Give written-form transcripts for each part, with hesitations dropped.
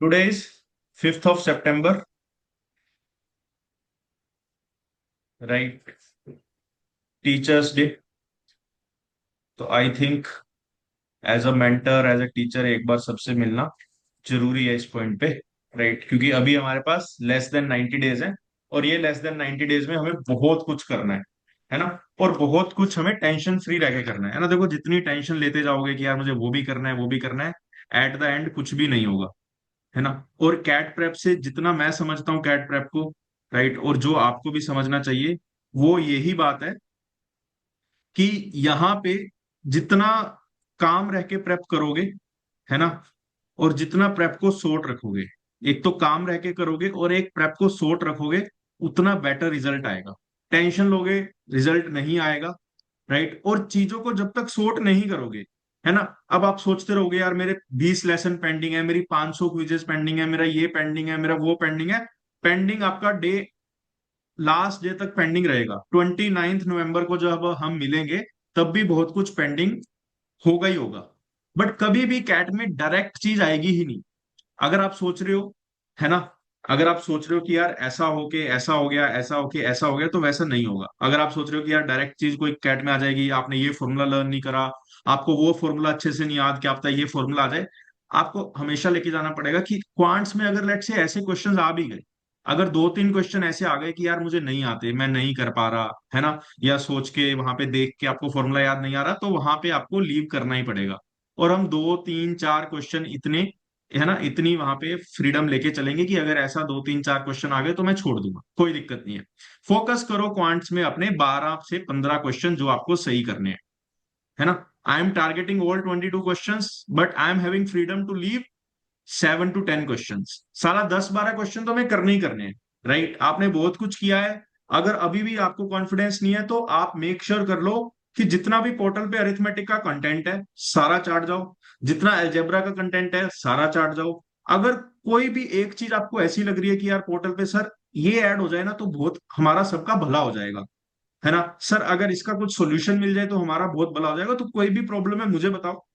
Today is 5th of September, right? Teachers day. तो I think as a mentor as a teacher एक बार सबसे मिलना जरूरी है इस पॉइंट पे, राइट? क्योंकि अभी हमारे पास लेस देन 90 डेज है, और ये लेस देन 90 डेज में हमें बहुत कुछ करना है ना? और बहुत कुछ हमें टेंशन फ्री रह के करना है ना? देखो, जितनी टेंशन लेते जाओगे कि यार मुझे वो भी करना है वो भी करना है, एट द एंड कुछ भी नहीं होगा, है ना? और कैट प्रेप से जितना मैं समझता हूँ कैट प्रेप को, राइट, और जो आपको भी समझना चाहिए, वो यही बात है कि यहाँ पे जितना काम रह के प्रेप करोगे, है ना, और जितना प्रेप को सोट रखोगे, एक तो काम रह के करोगे और एक प्रेप को सोट रखोगे, उतना बेटर रिजल्ट आएगा। टेंशन लोगे, रिजल्ट नहीं आएगा, राइट? और चीजों को जब तक सोट नहीं करोगे, है ना, अब आप सोचते रहोगे यार मेरे 20 लेसन पेंडिंग है, मेरी 500 क्विजेस पेंडिंग है, मेरा ये पेंडिंग है, मेरा वो पेंडिंग है। पेंडिंग आपका डे लास्ट डे तक पेंडिंग रहेगा। 29 नवंबर को जब हम मिलेंगे, तब भी बहुत कुछ पेंडिंग होगा ही होगा। बट कभी भी कैट में डायरेक्ट चीज आएगी ही नहीं। अगर आप सोच रहे हो, है ना, अगर आप सोच रहे हो कि यार ऐसा हो के ऐसा हो गया, ऐसा हो के ऐसा हो गया, तो वैसा नहीं होगा। अगर आप सोच रहे हो कि यार डायरेक्ट चीज कोई कैट में आ जाएगी, आपने ये फॉर्मूला लर्न नहीं करा, आपको वो फॉर्मूला अच्छे से नहीं याद, क्या पता ये फॉर्मूला आ जाए, आपको हमेशा लेके जाना पड़ेगा कि क्वांट्स में अगर लेट से ऐसे क्वेश्चंस आ भी गए, अगर दो तीन क्वेश्चन ऐसे आ गए कि यार मुझे नहीं आते, मैं नहीं कर पा रहा, है ना, या सोच के वहां पे देख के आपको फॉर्मूला याद नहीं आ रहा, तो वहां पे आपको लीव करना ही पड़ेगा। और हम दो तीन चार क्वेश्चन इतने, है ना, इतनी वहां पे फ्रीडम लेके चलेंगे कि अगर ऐसा दो तीन चार क्वेश्चन आ गए तो मैं छोड़ दूंगा, कोई दिक्कत नहीं है। फोकस करो क्वांट्स में अपने 12 से 15 क्वेश्चन जो आपको सही करने हैं, है ना? I am targeting all 22 question, but I am having freedom to leave 7 to 10 question. सारा 10-12 क्वेश्चन तो हमें करने ही करने हैं, राइट? आपने बहुत कुछ किया है। अगर अभी भी आपको कॉन्फिडेंस नहीं है, तो आप मेक श्योर कर लो कि जितना भी पोर्टल पे अरिथमेटिक का कंटेंट है सारा चाट जाओ, जितना अलजेब्रा का कंटेंट है सारा चाट जाओ। अगर कोई भी एक चीज आपको ऐसी लग रही है कि यार पोर्टल पे सर ये ऐड हो जाए ना तो बहुत हमारा सबका भला हो जाएगा, है ना सर, अगर इसका कुछ सॉल्यूशन मिल जाए तो हमारा बहुत भला हो जाएगा, तो कोई भी प्रॉब्लम है मुझे बताओ।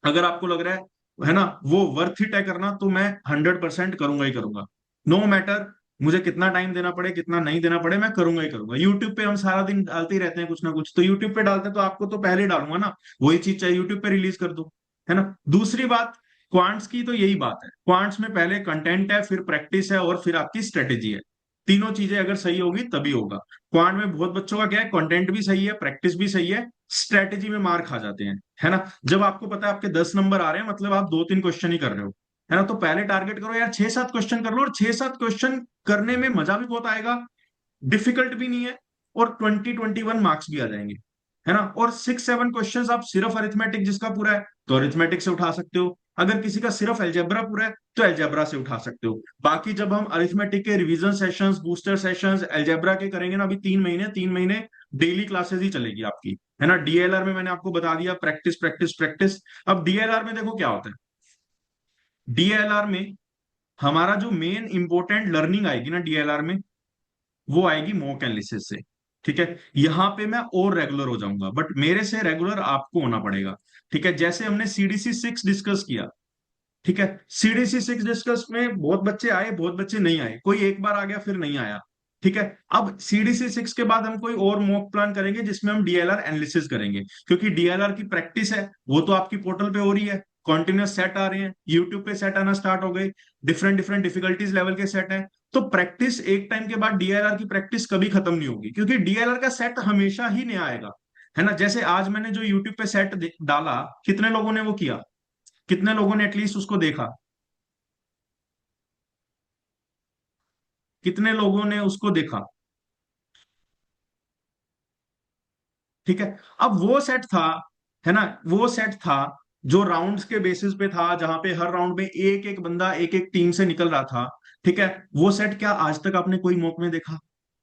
अगर आपको लग रहा है ना वो वर्थ इट है करना, तो मैं 100% करूंगा ही करूंगा। नो मैटर मुझे कितना टाइम देना पड़े कितना नहीं देना पड़े, मैं करूंगा ही करूंगा। यूट्यूब पे हम सारा दिन डालते ही रहते हैं कुछ ना कुछ, तो यूट्यूब पे डालते हैं तो आपको तो पहले ही डालूंगा ना, वही चीज चाहिए यूट्यूब पे रिलीज कर दो, है ना? दूसरी बात, क्वांट्स की तो यही बात है, क्वांट्स में पहले कंटेंट है, फिर प्रैक्टिस है, और फिर आपकी स्ट्रेटेजी है। तीनों चीजें अगर सही होगी तभी होगा। क्वांट में बहुत बच्चों का क्या है, कंटेंट भी सही है, प्रैक्टिस भी सही है, स्ट्रेटेजी में मार खा जाते हैं, है ना? जब आपको पता है आपके 10 नंबर आ रहे हैं, मतलब आप दो तीन क्वेश्चन ही कर रहे हो, है ना, तो पहले टारगेट करो यार 6-7 क्वेश्चन कर लो, और 6-7 क्वेश्चन करने में मजा भी बहुत आएगा, डिफिकल्ट भी नहीं है, और 20-21 मार्क्स भी आ जाएंगे, है ना? और 6-7 क्वेश्चंस आप सिर्फ अरिथमेटिक जिसका पूरा है तो अरिथमेटिक से उठा सकते हो, अगर किसी का सिर्फ अलजेब्रा पूरा है तो अलजेब्रा से उठा सकते हो। बाकी जब हम अरिथमेटिक के revision sessions, booster sessions algebra के करेंगे ना, अभी 3 महीने डेली क्लासेस ही चलेगी आपकी, है ना? डीएलआर में मैंने आपको बता दिया, प्रैक्टिस प्रैक्टिस प्रैक्टिस। अब डीएलआर में देखो क्या होता है, डीएलआर में हमारा जो मेन इंपॉर्टेंट लर्निंग आएगी ना डीएलआर में, वो आएगी मॉक एनालिसिस से, ठीक है? यहां पे मैं और रेगुलर हो जाऊंगा, बट मेरे से रेगुलर आपको होना पड़ेगा, ठीक है? जैसे हमने सीडीसी 6 डिस्कस किया, ठीक है, सीडीसी 6 डिस्कस में बहुत बच्चे आए, बहुत बच्चे नहीं आए, कोई एक बार आ गया फिर नहीं आया, ठीक है? अब सीडीसी 6 के बाद हम कोई और मॉक प्लान करेंगे जिसमें हम डीएलआर एनालिसिस करेंगे, क्योंकि डीएलआर की प्रैक्टिस है वो तो आपकी पोर्टल पे हो रही है, कॉन्टिन्यूस सेट आ रहे हैं, यूट्यूब पे सेट आना स्टार्ट हो गए, डिफरेंट डिफरेंट डिफिकल्टीज लेवल के सेट है। तो प्रैक्टिस एक टाइम के बाद डीएलआर की प्रैक्टिस कभी खत्म नहीं होगी, क्योंकि डीएलआर का सेट हमेशा ही नया आएगा, है ना? जैसे आज मैंने जो यूट्यूब पे सेट डाला, कितने लोगों ने वो किया, कितने लोगों ने एटलीस्ट उसको देखा, कितने लोगों ने उसको देखा? ठीक है। अब वो सेट था, है ना, वो सेट था जो राउंड्स के बेसिस पे था, जहां पे हर राउंड में एक एक बंदा एक एक टीम से निकल रहा था, ठीक है? वो सेट क्या आज तक आपने कोई मॉक में देखा?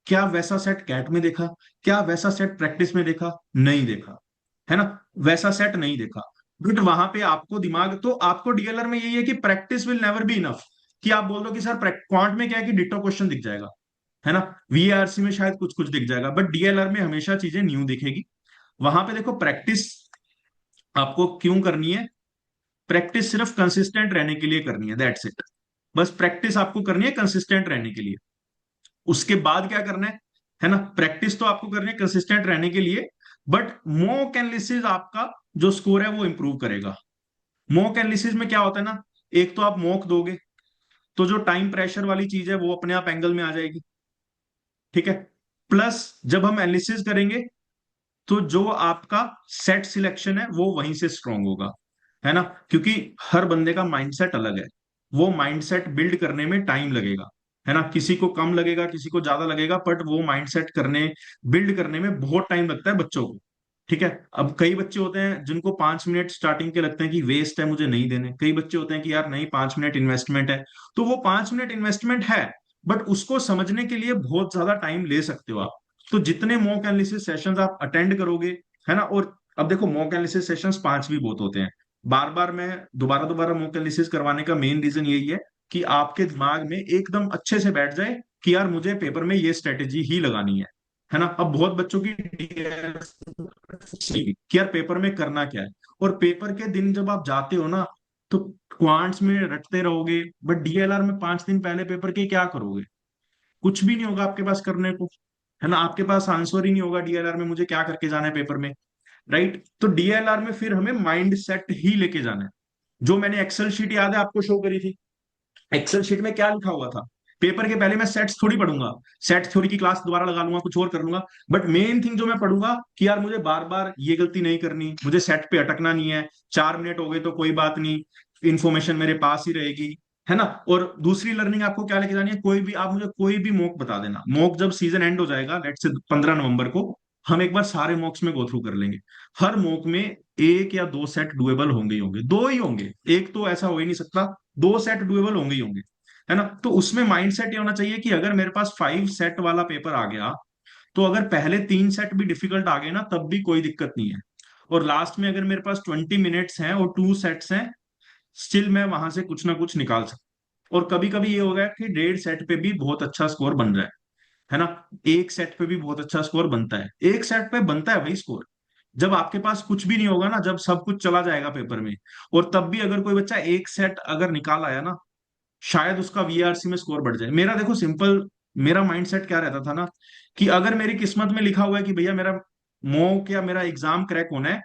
क्या वैसा सेट कैट में देखा? क्या वैसा सेट प्रैक्टिस में देखा? नहीं देखा, है ना? वैसा सेट नहीं देखा। बट वहां पे आपको दिमाग, तो आपको डीएलआर में यही है कि practice will never be enough, कि आप बोल दो कि सर क्वांट में क्या है कि डिटो क्वेश्चन दिख जाएगा, है ना, वीआरसी में शायद कुछ कुछ दिख जाएगा, बट डीएलआर में हमेशा चीजें न्यू दिखेगी। वहां पे देखो प्रैक्टिस आपको क्यों करनी है, प्रैक्टिस सिर्फ कंसिस्टेंट रहने के लिए करनी है, दैट्स इट। बस प्रैक्टिस आपको करनी है कंसिस्टेंट रहने के लिए। उसके बाद क्या करना है ना, प्रैक्टिस तो आपको करनी है कंसिस्टेंट रहने के लिए, बट मॉक एनालिसिस आपका जो स्कोर है वो इंप्रूव करेगा। मॉक एनालिसिस में क्या होता है ना, एक तो आप मॉक दोगे तो जो टाइम प्रेशर वाली चीज है वो अपने आप एंगल में आ जाएगी, ठीक है। प्लस जब हम एनालिसिस करेंगे तो जो आपका सेट सिलेक्शन है वो वहीं से स्ट्रांग होगा, है ना, क्योंकि हर बंदे का माइंडसेट अलग है। वो माइंडसेट बिल्ड करने में टाइम लगेगा, है ना, किसी को कम लगेगा किसी को ज्यादा लगेगा, बट वो माइंडसेट करने बिल्ड करने में बहुत टाइम लगता है बच्चों को, ठीक है। अब कई बच्चे होते हैं जिनको 5 मिनट स्टार्टिंग के लगते हैं कि वेस्ट है मुझे नहीं देने, कई बच्चे होते हैं कि यार नहीं 5 मिनट इन्वेस्टमेंट है, तो वो 5 मिनट इन्वेस्टमेंट है, बट उसको समझने के लिए बहुत ज्यादा टाइम ले सकते हो आप। तो जितने मॉक एनालिसिस सेशंस आप अटेंड करोगे, है ना, और अब देखो मॉक एनालिसिस सेशंस 5 भी बहुत होते हैं। बार बार मैं दोबारा दोबारा मॉक एनालिसिस करवाने का मेन रीजन यही है कि आपके दिमाग में एकदम अच्छे से बैठ जाए कि यार मुझे पेपर में ये स्ट्रेटेजी ही लगानी है ना। अब बहुत बच्चों की कि यार पेपर में करना क्या है, और पेपर के दिन जब आप जाते हो ना तो क्वांट्स में रटते रहोगे, बट डीएलआर में 5 दिन पहले पेपर के क्या करोगे, कुछ भी नहीं होगा आपके पास करने को, है ना, आपके पास आंसर ही नहीं होगा डीएलआर में मुझे क्या करके जाना है पेपर में, राइट। तो डीएलआर में फिर हमें माइंड सेट ही लेके जाना है। जो मैंने एक्सेल शीट याद है आपको शो करी थी, एक्सेल शीट में क्या लिखा हुआ था, पेपर के पहले मैं सेट्स थोड़ी पढ़ूंगा, सेट थ्योरी की क्लास दोबारा लगा लूंगा कुछ और कर लूंगा, बट मेन थिंग जो मैं पढ़ूंगा कि यार मुझे बार बार ये गलती नहीं करनी, मुझे सेट पे अटकना नहीं है, 4 मिनट हो गए तो कोई बात नहीं, इंफॉर्मेशन मेरे पास ही रहेगी, है ना। और दूसरी लर्निंग आपको क्या लेके जानी है, कोई भी आप मुझे कोई भी मॉक बता देना, मॉक जब सीजन एंड हो जाएगा लेट से 15 नवंबर को, हम एक बार सारे मॉक्स में गो थ्रू कर लेंगे। हर मॉक में एक या दो सेट डुएबल होंगे ही होंगे, दो ही होंगे, एक तो ऐसा हो ही नहीं सकता, दो सेट डुएबल होंगे ही होंगे, है ना। तो उसमें माइंडसेट ये होना चाहिए कि अगर मेरे पास 5 सेट वाला पेपर आ गया तो अगर पहले 3 सेट भी डिफिकल्ट आ गए ना तब भी कोई दिक्कत नहीं है, और लास्ट में अगर मेरे पास 20 मिनट्स हैं और 2 सेट्स हैं, स्टिल मैं वहां से कुछ ना कुछ निकाल सकता। और कभी कभी ये हो गया कि 1.5 सेट पे भी बहुत अच्छा स्कोर बन रहा है ना, एक सेट पे भी बहुत अच्छा स्कोर बनता है, एक सेट पे बनता है भाई स्कोर, जब आपके पास कुछ भी नहीं होगा ना, जब सब कुछ चला जाएगा पेपर में, और तब भी अगर कोई बच्चा एक सेट अगर निकाल आया ना, शायद उसका वीआरसी में स्कोर बढ़ जाए। मेरा देखो सिंपल, मेरा माइंडसेट क्या रहता था ना, कि अगर मेरी किस्मत में लिखा हुआ है कि भैया मेरा मॉक या मेरा एग्जाम क्रैक होना है,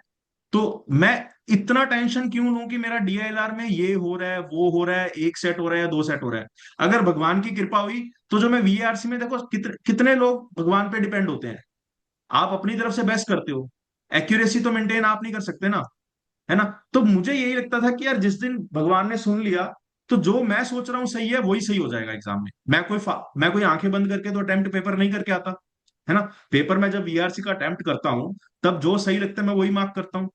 तो मैं इतना टेंशन क्यों लूं कि मेरा डीएलआर में ये हो रहा है वो हो रहा है, एक सेट हो रहा है या 2 सेट हो रहा है। अगर भगवान की कृपा हुई तो जो मैं वीआरसी में, देखो कितने लोग भगवान पे डिपेंड होते हैं, आप अपनी तरफ से बेस्ट करते हो, एक्यूरेसी तो मेंटेन आप नहीं कर सकते ना, है ना। तो मुझे यही लगता था कि यार जिस दिन भगवान ने सुन लिया तो जो मैं सोच रहा हूँ सही है वही सही हो जाएगा एग्जाम में, मैं कोई आंखें बंद करके तो अटेम्प्ट पेपर नहीं करके आता, है ना। पेपर में जब वीआरसी का अटेम्प्ट करता हूँ तब जो सही लगता है मैं वही मार्क करता हूँ,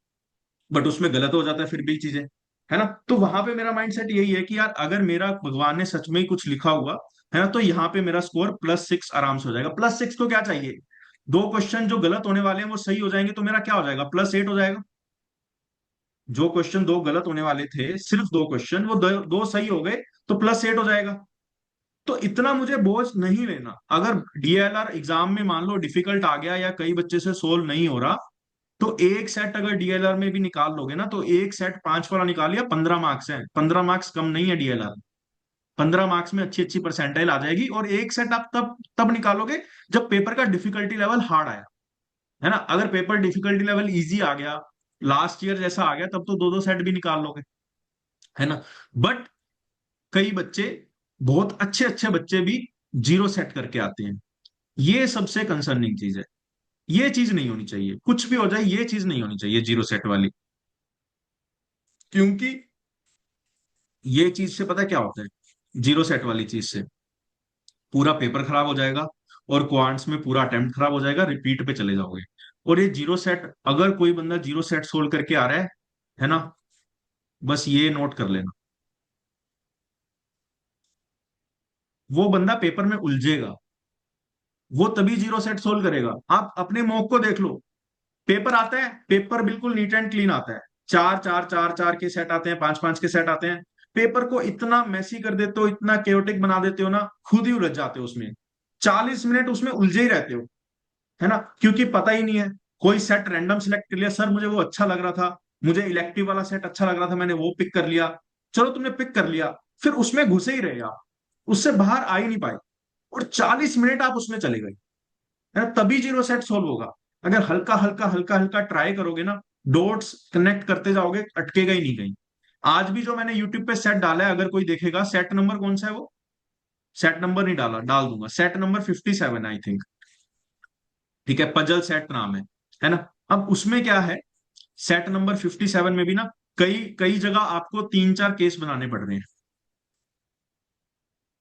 बट उसमें गलत हो जाता है फिर भी चीजें, है ना। तो वहां पे मेरा माइंडसेट यही है कि यार अगर मेरा भगवान ने सच में ही कुछ लिखा हुआ है ना, तो यहाँ पे मेरा स्कोर +6 आराम से हो जाएगा। +6 तो क्या चाहिए, 2 क्वेश्चन जो गलत होने वाले हैं वो सही हो जाएंगे तो मेरा क्या हो जाएगा, +8 हो जाएगा। जो क्वेश्चन दो गलत होने वाले थे, सिर्फ 2 क्वेश्चन, वो दो सही हो गए तो +8 हो जाएगा। तो इतना मुझे बोझ नहीं लेना, अगर डीएलआर एग्जाम में मान लो डिफिकल्ट आ गया या कई बच्चे से सोल्व नहीं हो रहा, तो एक सेट अगर डीएलआर में भी निकाल लोगे ना, तो एक सेट 5 वाला निकाल लिया, 15 मार्क्स है, 15 मार्क्स कम नहीं है डीएलआर, 15 मार्क्स में अच्छी अच्छी परसेंटाइल आ जाएगी, और एक सेट आप तब तब निकालोगे जब पेपर का डिफिकल्टी लेवल हार्ड आया, है ना। अगर पेपर डिफिकल्टी लेवल इजी आ गया, लास्ट ईयर जैसा आ गया, तब तो दो दो सेट भी निकाल लोगे, है ना। बट कई बच्चे, बहुत अच्छे अच्छे बच्चे भी 0 सेट करके आते हैं, ये सबसे कंसर्निंग चीज है। ये चीज नहीं होनी चाहिए, कुछ भी हो जाए ये चीज नहीं होनी चाहिए 0 सेट वाली, क्योंकि ये चीज से पता क्या होता है, 0 सेट वाली चीज से पूरा पेपर खराब हो जाएगा, और क्वांट्स में पूरा अटेम्प्ट खराब हो जाएगा, रिपीट पे चले जाओगे। और ये 0 सेट, अगर कोई बंदा 0 सेट सोल्व करके आ रहा है ना, बस ये नोट कर लेना, वो बंदा पेपर में उलझेगा, वो तभी 0 सेट सोल्व करेगा। आप अपने मॉक को देख लो, पेपर आता है, पेपर बिल्कुल नीट एंड क्लीन आता है, चार चार चार चार के सेट आते हैं, पांच पांच के सेट आते हैं, पेपर को इतना मैसी कर देते हो, इतना केओटिक बना देते हो ना, खुद ही उलझ जाते हो उसमें, 40 मिनट उसमें उलझे ही रहते हो, है ना, क्योंकि पता ही नहीं है। कोई सेट रैंडम सिलेक्ट कर लिया, सर मुझे वो अच्छा लग रहा था, मुझे इलेक्टिव वाला सेट अच्छा लग रहा था, मैंने वो पिक कर लिया, चलो तुमने पिक कर लिया, फिर उसमें घुसे ही रहे आप, उससे बाहर आ ही नहीं पाए, और 40 मिनट आप उसमें चले गए, है ना, तभी जीरो सेट सोल्व होगा। अगर हल्का हल्का हल्का हल्का ट्राई करोगे ना, डॉट्स कनेक्ट करते जाओगे, अटकेगा ही नहीं कहीं। आज भी जो मैंने यूट्यूब पे सेट डाला है, अगर कोई देखेगा, सेट नंबर कौन सा है वो, सेट नंबर नहीं डाला, डाल दूंगा, सेट नंबर 57 आई थिंक, ठीक है, पजल सेट नाम है ना। अब उसमें क्या है, सेट नंबर 57 में भी ना कई कई जगह आपको तीन चार केस बनाने पड़ रहे हैं।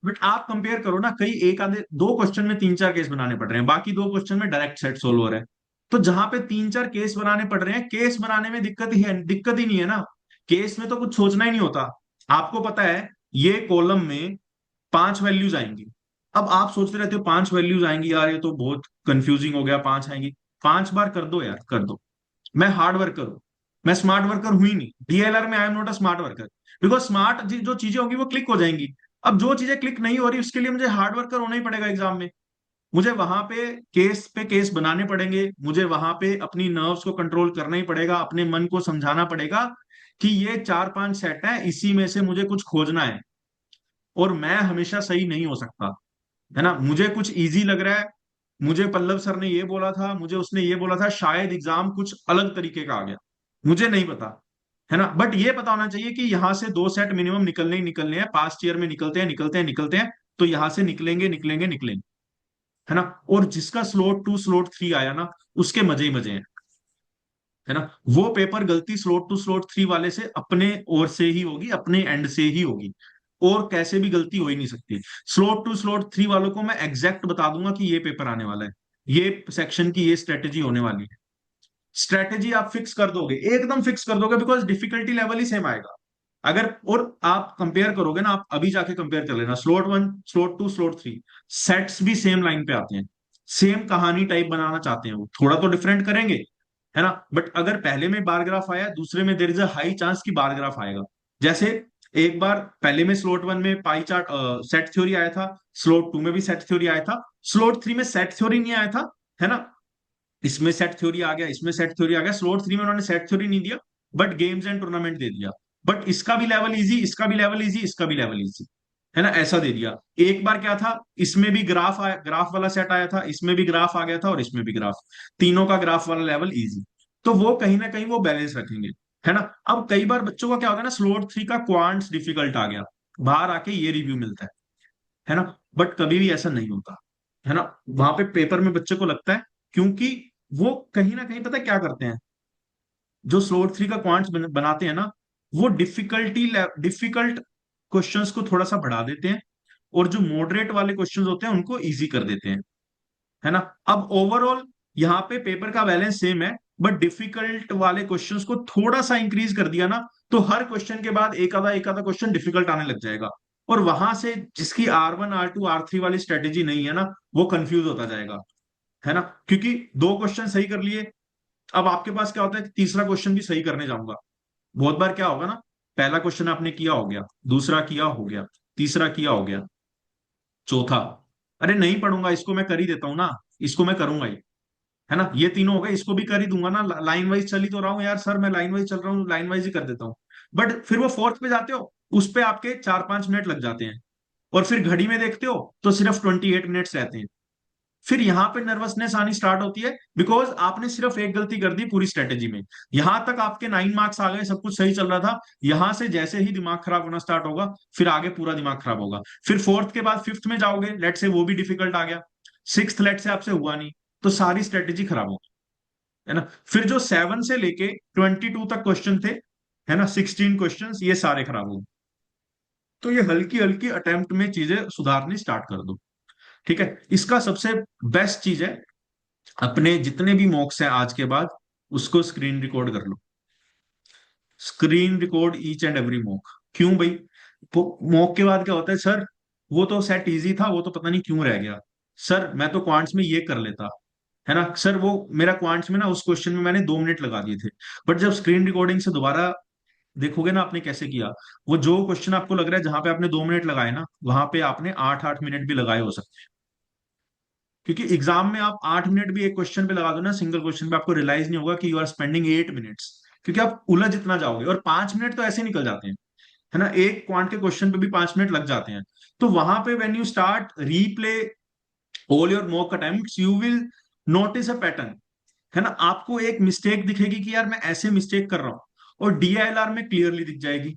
बट आप कंपेयर करो ना, कई एक आधे दो क्वेश्चन में तीन चार केस बनाने पड़ रहे हैं, बाकी दो क्वेश्चन में डायरेक्ट सेट सोल्वर है। तो जहां पे तीन चार केस बनाने पड़ रहे हैं, केस बनाने में दिक्कत ही नहीं है ना। केस में तो कुछ सोचना ही नहीं होता। आपको पता है ये कॉलम में पांच वैल्यूज आएंगी। अब आप सोचते रहते हो पांच वैल्यूज आएंगी, यार ये तो बहुत कंफ्यूजिंग हो गया, पांच आएंगी। पांच बार कर दो यार, कर दो। मैं हार्ड वर्कर हूं, मैं स्मार्ट वर्कर हुई नहीं, डीएलआर में I am not a smart worker. Because smart जो चीजें होंगी वो क्लिक हो जाएंगी। अब जो चीजें क्लिक नहीं हो रही, उसके लिए मुझे हार्ड वर्कर होना ही पड़ेगा एग्जाम में। मुझे वहां पे केस बनाने पड़ेंगे, मुझे वहां पे अपनी नर्व्स को कंट्रोल करना ही पड़ेगा, अपने मन को समझाना पड़ेगा कि ये चार पांच सेट है, इसी में से मुझे कुछ खोजना है। और मैं हमेशा सही नहीं हो सकता, है ना। मुझे कुछ इजी लग रहा है, मुझे पल्लव सर ने ये बोला था, मुझे उसने ये बोला था, शायद एग्जाम कुछ अलग तरीके का आ गया, मुझे नहीं पता, है ना। बट ये पता होना चाहिए कि यहां से दो सेट मिनिमम निकलने ही निकलने हैं, पास्ट ईयर में निकलते हैं निकलते हैं निकलते हैं। तो यहां से निकलेंगे निकलेंगे निकलेंगे, है ना। और जिसका स्लोट टू स्लोट थ्री आया ना, उसके मजे ही मजे हैं, है ना। वो पेपर गलती स्लोट टू स्लोट थ्री वाले से अपने ओर से ही होगी, अपने एंड से ही होगी, और कैसे भी गलती हो ही नहीं सकती। स्लोट टू स्लोट थ्री वालों को मैं एग्जैक्ट बता दूंगा कि ये पेपर आने वाला है, ये सेक्शन की ये स्ट्रेटेजी होने वाली है। स्ट्रेटेजी आप फिक्स कर दोगे, एकदम फिक्स कर दोगे, because difficulty level he same आएगा। अगर और आप कंपेयर करोगे ना, आप अभी जाके कंपेयर कर लेना, slot one slot two slot three, sets भी सेम लाइन पे आते हैं, सेम कहानी टाइप बनाना चाहते हैं, वो थोड़ा तो डिफरेंट करेंगे, है ना। बट अगर पहले में बार ग्राफ आया, दूसरे में there is a high chance की बार ग्राफ आएगा। जैसे एक बार पहले में स्लोट वन में पाई चार्ट सेट थ्योरी आया था, स्लोट टू में भी सेट थ्योरी आया था, स्लोट थ्री में सेट थ्योरी नहीं आया था, है ना। इसमें सेट थ्योरी आ गया, इसमें सेट थ्योरी आ गया, स्लोट थ्री में उन्होंने सेट थ्योरी नहीं दिया, बट गेम्स एंड टूर्नामेंट दे दिया। बट इसका भी लेवल इजी, इसका भी लेवल इजी, इसका भी लेवल इजी, है ना, ऐसा दे दिया। एक बार क्या था, इसमें भी ग्राफ आया, ग्राफ वाला सेट आया था, इसमें भी ग्राफ आ गया था, और इसमें भी ग्राफ, तीनों का ग्राफ वाला लेवल इजी। तो वो कहीं ना कहीं वो बैलेंस रखेंगे, है ना। अब कई बार बच्चों का क्या होता है ना, स्लोट थ्री का क्वांट्स डिफिकल्ट आ गया, बाहर आके ये रिव्यू मिलता है ना। बट कभी भी ऐसा नहीं होता, है ना। वहां पे पेपर में बच्चे को लगता है, क्योंकि वो कहीं ना कहीं पता है क्या करते हैं, जो स्लोट थ्री का क्वांट्स बनाते हैं ना, वो डिफिकल्ट क्वेश्चंस को थोड़ा सा बढ़ा देते हैं, और जो मॉडरेट वाले क्वेश्चंस होते हैं उनको इजी कर देते हैं, है ना। अब ओवरऑल यहाँ पे पेपर का बैलेंस सेम है, बट डिफिकल्ट वाले क्वेश्चंस को थोड़ा सा इंक्रीज कर दिया ना, तो हर क्वेश्चन के बाद एक आधा क्वेश्चन डिफिकल्ट आने लग जाएगा। और वहां से जिसकी R1 R2 R3 वाली स्ट्रेटेजी नहीं है ना, वो कंफ्यूज होता जाएगा, है ना। क्योंकि दो क्वेश्चन सही कर लिए, अब आपके पास क्या होता है कि तीसरा क्वेश्चन भी सही करने जाऊंगा। बहुत बार क्या होगा ना, पहला क्वेश्चन आपने किया हो गया, दूसरा किया हो गया, तीसरा किया हो गया, चौथा, अरे नहीं पढ़ूंगा इसको, मैं कर ही देता हूँ ना, इसको मैं करूंगा ही, है ना। ये तीनों हो गए, इसको भी कर ही दूंगा ना, लाइन वाइज चल ही तो रहा हूँ यार सर, मैं लाइन वाइज चल रहा हूँ, लाइन वाइज ही कर देता हूँ। बट फिर वो फोर्थ पे जाते हो, उस पे आपके 4-5 मिनट लग जाते हैं, और फिर घड़ी में देखते हो तो सिर्फ 28 मिनट्स रहते हैं। फिर यहां पे नर्वसनेस आनी स्टार्ट होती है, बिकॉज आपने सिर्फ एक गलती कर दी पूरी स्ट्रेटेजी में। यहां तक आपके 9 मार्क्स आ गए, सब कुछ सही चल रहा था, यहां से जैसे ही दिमाग खराब होना स्टार्ट होगा, फिर आगे पूरा दिमाग खराब होगा। फिर फोर्थ के बाद फिफ्थ में जाओगे, लेट से वो भी डिफिकल्ट आ गया, सिक्स्थ लेट से आपसे हुआ नहीं, तो सारी स्ट्रेटेजी खराब होगी, है ना। फिर जो 7 से लेके 22 तक क्वेश्चन थे, है ना, 16 क्वेश्चन, ये सारे खराब हो गए। तो ये हल्की हल्की अटेम्प्ट में चीजें सुधारनी स्टार्ट कर दो, ठीक है। इसका सबसे बेस्ट चीज है, अपने जितने भी मॉक्स हैं आज के बाद, उसको स्क्रीन रिकॉर्ड कर लो, screen record each and every mock. क्यों भाई, मॉक के बाद क्या होता है सर, वो तो सेट इजी था, वो तो पता नहीं क्यों रह गया, सर मैं तो क्वांट्स में ये कर लेता, है ना, सर वो मेरा क्वांट्स में ना उस क्वेश्चन में मैंने 2 मिनट लगा दिए थे। बट जब स्क्रीन रिकॉर्डिंग से दोबारा देखोगे ना आपने कैसे किया, वो जो क्वेश्चन आपको लग रहा है जहां पे आपने 2 मिनट लगाए ना, वहां पे आपने 8-8 मिनट भी लगाए हो सकते हैं। क्योंकि एग्जाम में आप 8 मिनट भी एक क्वेश्चन पे लगा दो ना, सिंगल क्वेश्चन पे, आपको रियलाइज नहीं होगा कि यू आर स्पेंडिंग 8 मिनट्स, क्योंकि आप उलझ इतना जाओगे, और 5 मिनट तो ऐसे निकल जाते हैं। है ना, एक क्वांट के क्वेश्चन पे भी 5 मिनट लग जाते हैं। तो वहां पे when you start replay all your mock attempts you will notice a pattern, है ना, आपको एक मिस्टेक दिखेगी कि यार मैं ऐसे मिस्टेक कर रहा हूं, और डीआईएलआर में क्लियरली दिख जाएगी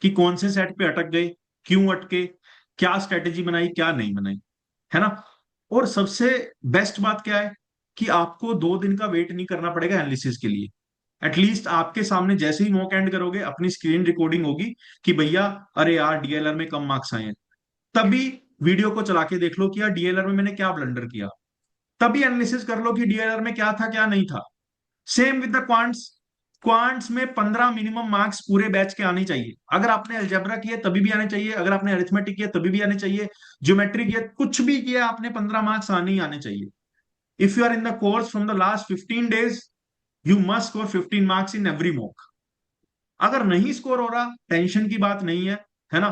कि कौन से सेट पे अटक गए, क्यों अटके, क्या स्ट्रेटेजी बनाई क्या नहीं बनाई, है ना। और सबसे बेस्ट बात क्या है कि आपको 2 दिन का वेट नहीं करना पड़ेगा एनालिसिस के लिए। एटलीस्ट आपके सामने जैसे ही मॉक एंड करोगे अपनी स्क्रीन रिकॉर्डिंग होगी कि भैया अरे यार डीएलआर में कम मार्क्स आए हैं, तभी वीडियो को चला के देख लो कि यार डीएलआर में मैंने क्या ब्लंडर किया, तभी एनालिसिस कर लो कि डीएलआर में क्या था क्या नहीं था। Same with the quants, quants में 15 मिनिमम मार्क्स पूरे बैच के आने चाहिए। अगर आपने अलजेब्रा किया तभी भी आने चाहिए, अगर आपने अरिथमेटिक किया तभी भी आने चाहिए, ज्योमेट्री किया कुछ भी किया आपने 15 मार्क्स आने ही आने चाहिए। If you are in the course from the last 15 days you must score 15 marks in every mock. अगर नहीं स्कोर हो रहा टेंशन की बात नहीं है ना,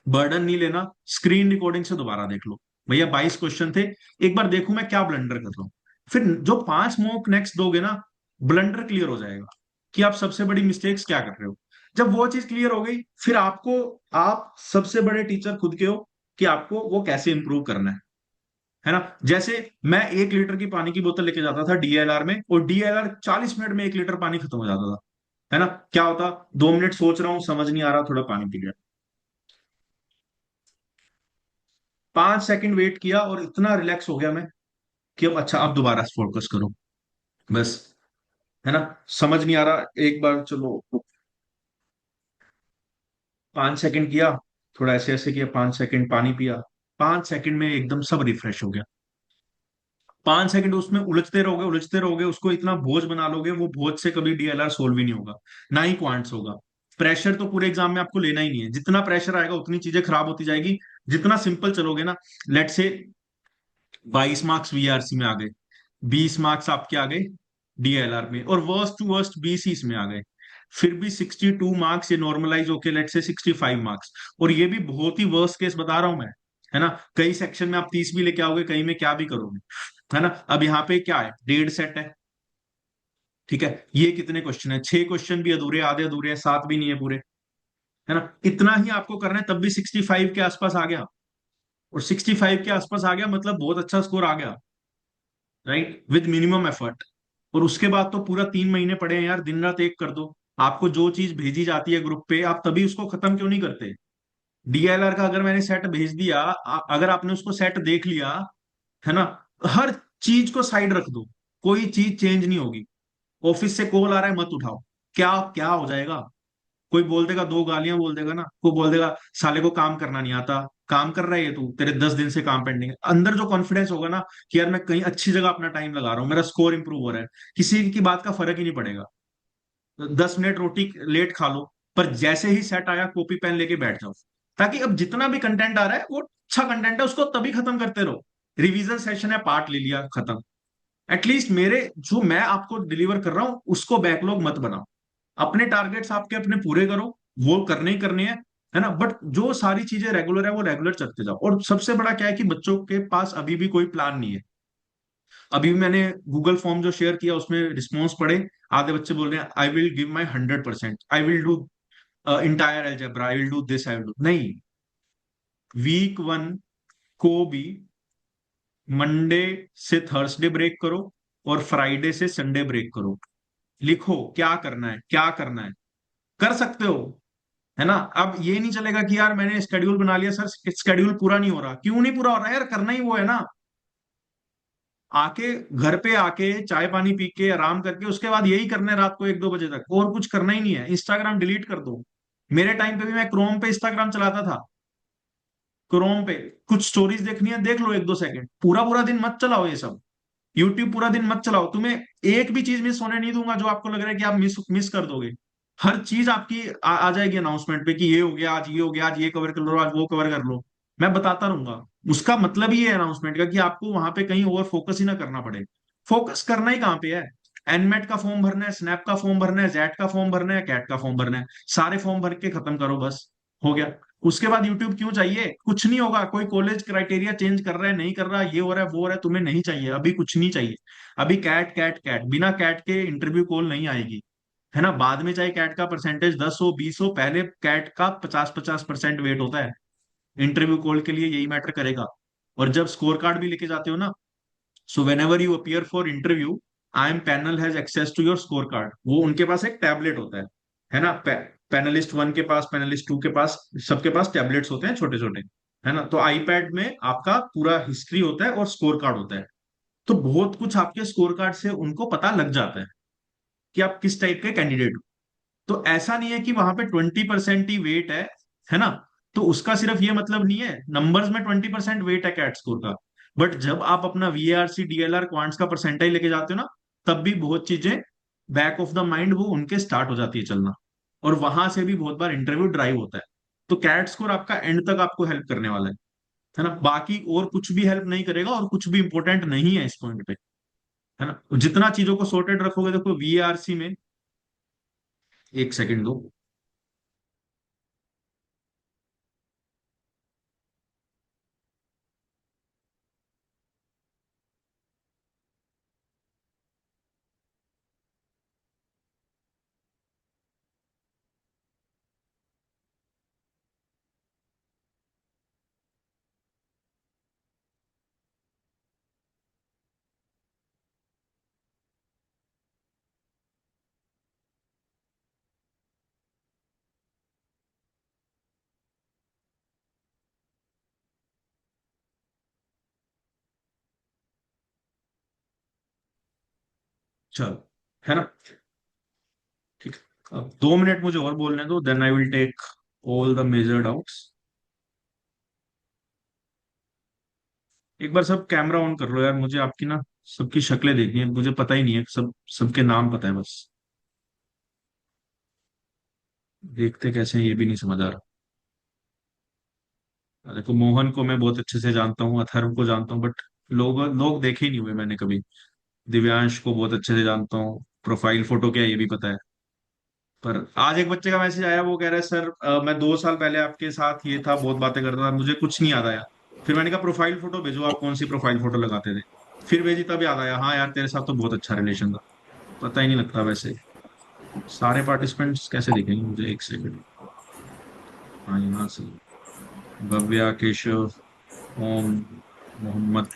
बर्डन नहीं लेना, स्क्रीन रिकॉर्डिंग से दोबारा देख लो, भैया 22 क्वेश्चन थे, एक बार देखू मैं क्या ब्लंडर कर रहा हूं। फिर जो 5 मॉक नेक्स्ट दोगे ना, ब्लंडर क्लियर हो जाएगा कि आप सबसे बड़ी मिस्टेक्स क्या कर रहे हो। जब वो चीज क्लियर हो गई फिर आपको, आप सबसे बड़े टीचर खुद के हो कि आपको वो कैसे इंप्रूव करना है ना। जैसे मैं 1 लीटर की पानी की बोतल लेके जाता था डीएलआर में, और डीएलआर 40 मिनट में 1 लीटर पानी खत्म हो जाता था, है ना। क्या होता, 2 मिनट सोच रहा हूं समझ नहीं आ रहा थोड़ा पानी पी लिया, 5 सेकंड वेट किया और इतना रिलैक्स हो गया मैं कि अब अच्छा अब दोबारा फोकस करो, बस, है ना। समझ नहीं आ रहा एक बार चलो 5 सेकंड किया, थोड़ा ऐसे ऐसे किया, 5 सेकंड पानी पिया, 5 सेकंड में एकदम सब रिफ्रेश हो गया। 5 सेकंड उसमें उलझते रहोगे, उसको इतना बोझ बना लोगे, वो बोझ से कभी डीएलआर सोल्व ही नहीं होगा, ना ही क्वांट्स होगा। प्रेशर तो पूरे एग्जाम में आपको लेना ही नहीं है, जितना प्रेशर आएगा उतनी चीजें खराब होती जाएगी। जितना सिंपल चलोगे ना, लेट से 22 मार्क्स वीआरसी में आ गए, 20 मार्क्स आपके आ गए डीएलआर में, और वर्स्ट टू वर्स्ट 20 ही इसमें आ गए, फिर भी 62 मार्क्स ये नॉर्मलाइज होके लेट से 65 मार्क्स। और ये भी बहुत ही वर्स्ट केस बता रहा हूं मैं, है ना। कई सेक्शन में आप 30 भी लेके आओगे, कहीं में क्या भी करोगे, है ना। अब यहाँ पे क्या है, 1.5 सेट है, ठीक है, ये कितने क्वेश्चन है, 6 क्वेश्चन भी अधूरे, आधे अधूरे हैं, 7 भी नहीं है पूरे, है ना। इतना ही आपको करना है तब भी 65 के आसपास आ गया, और 65 के आसपास आ गया मतलब बहुत अच्छा स्कोर आ गया, राइट, विद मिनिमम एफर्ट। और उसके बाद तो पूरा 3 महीने पड़े हैं यार, दिन रात एक कर दो। आपको जो चीज भेजी जाती है ग्रुप पे आप तभी उसको खत्म क्यों नहीं करते। डीएलआर का अगर मैंने सेट भेज दिया, अगर आपने उसको सेट देख लिया, है ना, हर चीज को साइड रख दो, कोई चीज चेंज नहीं होगी। ऑफिस से कॉल आ रहा है मत उठाओ, क्या क्या हो जाएगा, कोई बोल देगा, 2 गालियां बोल देगा ना, कोई बोल देगा साले को काम करना नहीं आता, काम कर रहा है ये तू, तेरे 10 दिन से काम पेंडिंग है। अंदर जो कॉन्फिडेंस होगा ना कि यार मैं कहीं अच्छी जगह अपना टाइम लगा रहा हूँ, मेरा स्कोर इंप्रूव हो रहा है, किसी की बात का फर्क ही नहीं पड़ेगा। 10 मिनट रोटी लेट खा लो, पर जैसे ही सेट आया कॉपी पेन लेके बैठ जाओ, ताकि अब जितना भी कंटेंट आ रहा है वो अच्छा कंटेंट है, उसको तभी खत्म करते रहो। रिवीजन सेशन है, पार्ट ले लिया खत्म। एटलीस्ट मेरे जो मैं आपको डिलीवर कर रहा हूं उसको बैकलॉग मत बनाओ, अपने टारगेट्स आपके अपने पूरे करो, वो करने ही करने हैं, है ना। बट जो सारी चीजें रेगुलर है वो रेगुलर चलते जाओ। और सबसे बड़ा क्या है कि बच्चों के पास अभी भी कोई प्लान नहीं है। अभी भी मैंने गूगल फॉर्म जो शेयर किया उसमें रिस्पॉन्स पढ़े, आधे बच्चे बोल रहे हैं I will give my 100%, I will do entire algebra, I will do this, I will do, नहीं। वीक 1 को भी मंडे से थर्सडे ब्रेक करो, और फ्राइडे से संडे ब्रेक करो, लिखो क्या करना है क्या करना है, कर सकते हो, है ना। अब ये नहीं चलेगा कि यार मैंने स्केड्यूल बना लिया सर, स्केड्यूल पूरा नहीं हो रहा, क्यों नहीं पूरा हो रहा है यार, करना ही वो है ना। आके घर पे आके चाय पानी पी के आराम करके उसके बाद यही करना है रात को 1-2 बजे तक, और कुछ करना ही नहीं है। इंस्टाग्राम डिलीट कर दो। मेरे टाइम पे भी मैं क्रोम पे इंस्टाग्राम चलाता था, क्रोम पे कुछ स्टोरीज देखनी है देख लो 1-2 सेकंड, पूरा पूरा दिन मत चलाओ ये सब। यूट्यूब पूरा दिन मत चलाओ, तुम्हें एक भी चीज मिस होने नहीं दूंगा जो आपको लग रहा है कि आप मिस मिस कर दोगे। हर चीज आपकी आ जाएगी अनाउंसमेंट पे कि ये हो गया आज, ये हो गया आज, ये कवर कर लो आज, वो कवर कर लो, मैं बताता रहूंगा। उसका मतलब ही है अनाउंसमेंट का कि आपको वहां पे कहीं और फोकस ही ना करना पड़े। फोकस करना ही कहाँ पे है, एनमेट का फॉर्म भरना है, स्नैप का फॉर्म भरना है, जेट का फॉर्म भरना है, कैट का फॉर्म भरना है, सारे फॉर्म भर के खत्म करो बस, हो गया। उसके बाद यूट्यूब क्यों चाहिए, कुछ नहीं होगा, कोई कॉलेज क्राइटेरिया चेंज कर रहा है नहीं कर रहा, ये हो रहा है वो हो रहा है, तुम्हें नहीं चाहिए, अभी कुछ नहीं चाहिए। अभी कैट कैट कैट, बिना कैट के इंटरव्यू कॉल नहीं आएगी, है ना। बाद में चाहे कैट का परसेंटेज 10 हो 20 हो, पहले कैट का 50-50% वेट होता है। इंटरव्यू कॉल के लिए यही मैटर करेगा। और जब स्कोर कार्ड भी लेके जाते हो ना, so whenever you appear for interview, IIM panel has access to your score card. वो उनके पास एक टैबलेट होता है ना। पैनलिस्ट वन के पास, पैनलिस्ट टू के पास, सबके पास टैबलेट्स होते हैं छोटे छोटे, है ना। तो आईपैड में आपका पूरा हिस्ट्री होता है और स्कोर कार्ड होता है। तो बहुत कुछ आपके स्कोर कार्ड से उनको पता लग जाता है कि आप किस टाइप के कैंडिडेट हो। तो ऐसा नहीं है कि वहां पे 20% ही वेट है ना। तो उसका सिर्फ ये मतलब नहीं है नंबर्स में 20% वेट है कैट स्कोर का। बट जब आप अपना वीआरसी डीएलआर क्वांट्स का परसेंटाइल लेके जाते हो ना, तब भी बहुत चीजें बैक ऑफ द माइंड वो उनके स्टार्ट हो जाती है चलना। और वहां से भी बहुत बार इंटरव्यू ड्राइव होता है। तो कैट स्कोर आपका एंड तक आपको हेल्प करने वाला है ना। बाकी और कुछ भी हेल्प नहीं करेगा और कुछ भी इंपॉर्टेंट नहीं है इस पॉइंट पे, है ना। जितना चीजों को सॉर्टेड रखोगे, देखो वीआरसी में, एक सेकंड दो। चलो, है ना। ठीक है, अब 2 मिनट मुझे और बोलने दो, then I will take all the major doubts. एक बार सब कैमरा ऑन कर लो यार, मुझे आपकी ना सबकी शक्लें देखनी है, मुझे पता ही नहीं है, सबके नाम पता है बस। देखते कैसे हैं ये भी नहीं समझ आ रहा। देखो मोहन को मैं बहुत अच्छे से जानता हूँ, अथर्व को जानता हूँ, बट लोग लोग देखे ही नहीं हुए मैंने कभी। दिव्यांश को बहुत अच्छे से जानता हूँ, प्रोफाइल फोटो क्या है ये भी पता है। पर आज एक बच्चे का मैसेज आया, वो कह रहा है सर मैं 2 साल पहले आपके साथ ये था, बहुत बातें करता था, मुझे कुछ नहीं याद आया। फिर मैंने कहा प्रोफाइल फोटो भेजो, आप कौन सी प्रोफाइल फोटो लगाते थे। फिर भेजी, तब याद आया, हाँ यार तेरे साथ तो बहुत अच्छा रिलेशन था। पता ही नहीं लगता वैसे। सारे पार्टिसिपेंट्स कैसे दिखेंगे मुझे, एक सेकंड। हाँ यहाँ से, भव्या, केशव, ओम, मोहम्मद,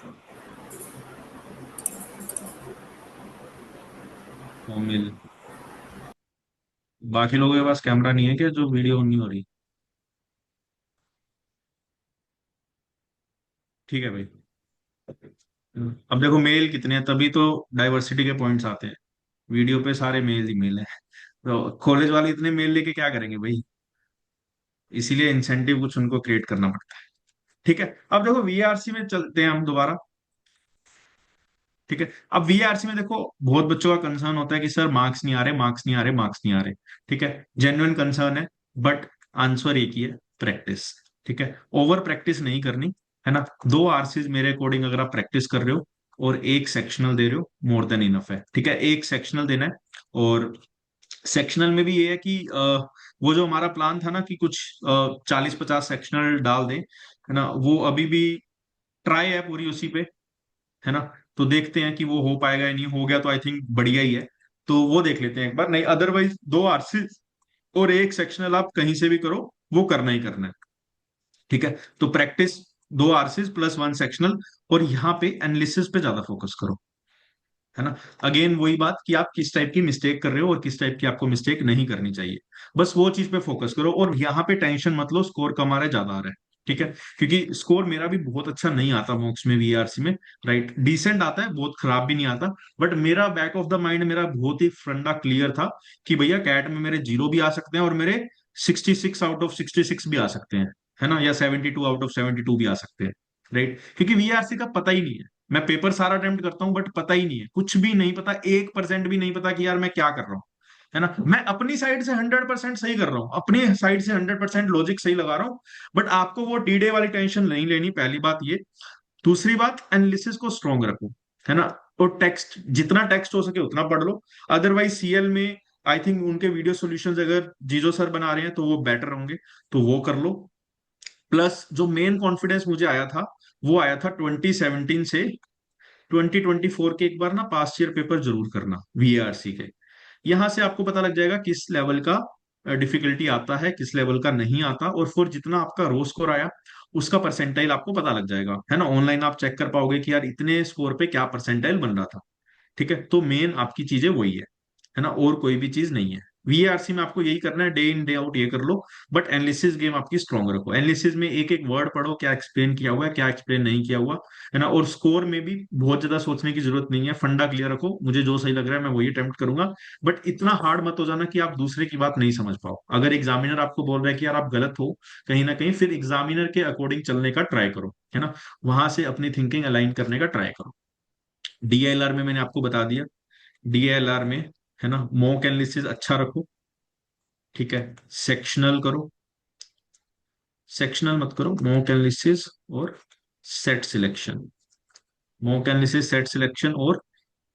कोमिल। बाकी लोगों के पास कैमरा नहीं है क्या, जो वीडियो ऑन नहीं हो रही। ठीक है भाई। अब देखो मेल कितने हैं, तभी तो डाइवर्सिटी के पॉइंट्स आते हैं। वीडियो पे सारे मेल ही मेल है। तो कॉलेज वाले इतने मेल लेके क्या करेंगे भाई। इसीलिए इंसेंटिव कुछ उनको क्रिएट करना पड़ता है। ठीक है, अब देखो वीआरसी में चलते हैं हम दोबारा। ठीक है, अब वीआरसी में देखो बहुत बच्चों का कंसर्न होता है कि सर मार्क्स नहीं आ रहे, मार्क्स नहीं आ रहे, मार्क्स नहीं आ रहे। ठीक है, जेन्युइन कंसर्न है। बट आंसर एक ही है, प्रैक्टिस। ठीक है, ओवर प्रैक्टिस नहीं करनी, है ना। 2 आरसीज मेरे अकॉर्डिंग अगर आप प्रैक्टिस कर रहे हो और एक सेक्शनल दे रहे हो, मोर देन इनफ है। ठीक है, एक सेक्शनल देना है। और सेक्शनल में भी ये है कि वो जो हमारा प्लान था ना कि कुछ 40-50 सेक्शनल डाल दें, है ना, वो अभी भी ट्राई है पूरी उसी पे, है ना। तो देखते हैं कि वो हो पाएगा या नहीं, हो गया तो आई थिंक बढ़िया ही है। तो वो देख लेते हैं एक बार, नहीं अदरवाइज 2 आरसी और एक सेक्शनल आप कहीं से भी करो, वो करना ही करना है। ठीक है, तो प्रैक्टिस 2 आरसीज प्लस 1 सेक्शनल, और यहाँ पे एनालिसिस पे ज्यादा फोकस करो, है ना। अगेन वही बात कि आप किस टाइप की मिस्टेक कर रहे हो और किस टाइप की आपको मिस्टेक नहीं करनी चाहिए। बस वो चीज पे फोकस करो, और यहाँ पे टेंशन मत लो स्कोर कम आ रहा है ज्यादा आ रहा है। ठीक है, क्योंकि स्कोर मेरा भी बहुत अच्छा नहीं आता मॉक्स में, वीआरसी में। राइट, डिसेंट आता है, बहुत खराब भी नहीं आता। बट मेरा बैक ऑफ द माइंड मेरा बहुत ही फंडा क्लियर था कि भैया कैट में मेरे 0 भी आ सकते हैं और मेरे 66 आउट ऑफ 66 भी आ सकते हैं, है ना, या 72 आउट ऑफ 72 भी आ सकते हैं। राइट, क्योंकि वीआरसी का पता ही नहीं है। मैं पेपर सारा अटेम्प्ट करता हूँ बट पता ही नहीं है, कुछ भी नहीं पता, 1% भी नहीं पता कि यार मैं क्या कर रहा हूँ, है ना। मैं अपनी साइड से 100% सही कर रहा हूँ, अपनी साइड से 100% लॉजिक सही लगा रहा हूँ। बट आपको वो डी डे वाली टेंशन नहीं लेनी, पहली बात ये। दूसरी बात, एनालिसिस को स्ट्रॉन्ग रखो, है ना। और टेक्स्ट, जितना टेक्स्ट हो सके उतना पढ़ लो। अदरवाइज सीएल में आई थिंक उनके वीडियो सॉल्यूशंस अगर जीजो सर बना रहे हैं तो वो बेटर होंगे, तो वो कर लो। प्लस जो मेन कॉन्फिडेंस मुझे आया था, वो आया था 2017 से 2024 के। एक बार ना पास्ट ईयर पेपर जरूर करना वीआरसी के। यहां से आपको पता लग जाएगा किस लेवल का डिफिकल्टी आता है, किस लेवल का नहीं आता, और फिर जितना आपका रो स्कोर आया उसका परसेंटाइल आपको पता लग जाएगा, है ना। ऑनलाइन आप चेक कर पाओगे कि यार इतने स्कोर पे क्या परसेंटाइल बन रहा था। ठीक है, तो मेन आपकी चीजें वही है ना, और कोई भी चीज नहीं है। वीआरसी में आपको यही करना है, डे इन डे आउट ये कर लो, बट एनालिसिस गेम आपकी स्ट्रांग रखो। एनालिसिस में एक एक वर्ड पढ़ो, क्या एक्सप्लेन किया हुआ है, क्या एक्सप्लेन नहीं किया हुआ, है ना। और स्कोर में भी बहुत ज्यादा सोचने की जरूरत नहीं है, फंडा क्लियर रखो, मुझे जो सही लग रहा है मैं वही अटेम्प्ट करूंगा। बट इतना हार्ड मत हो जाना कि आप दूसरे की बात नहीं समझ पाओ। अगर एग्जामिनर आपको बोल रहा है कि यार आप गलत हो कहीं ना कहीं, फिर एग्जामिनर के अकॉर्डिंग चलने का ट्राई करो, है ना। वहां से अपनी थिंकिंग अलाइन करने का ट्राई करो। डीएलआर में मैंने आपको बता दिया, डीएलआर में, है ना, मॉक एनालिसिस अच्छा रखो। ठीक है, सेक्शनल करो, सेक्शनल मत करो, मॉक एनालिसिस और set selection. Mock analysis, set selection, और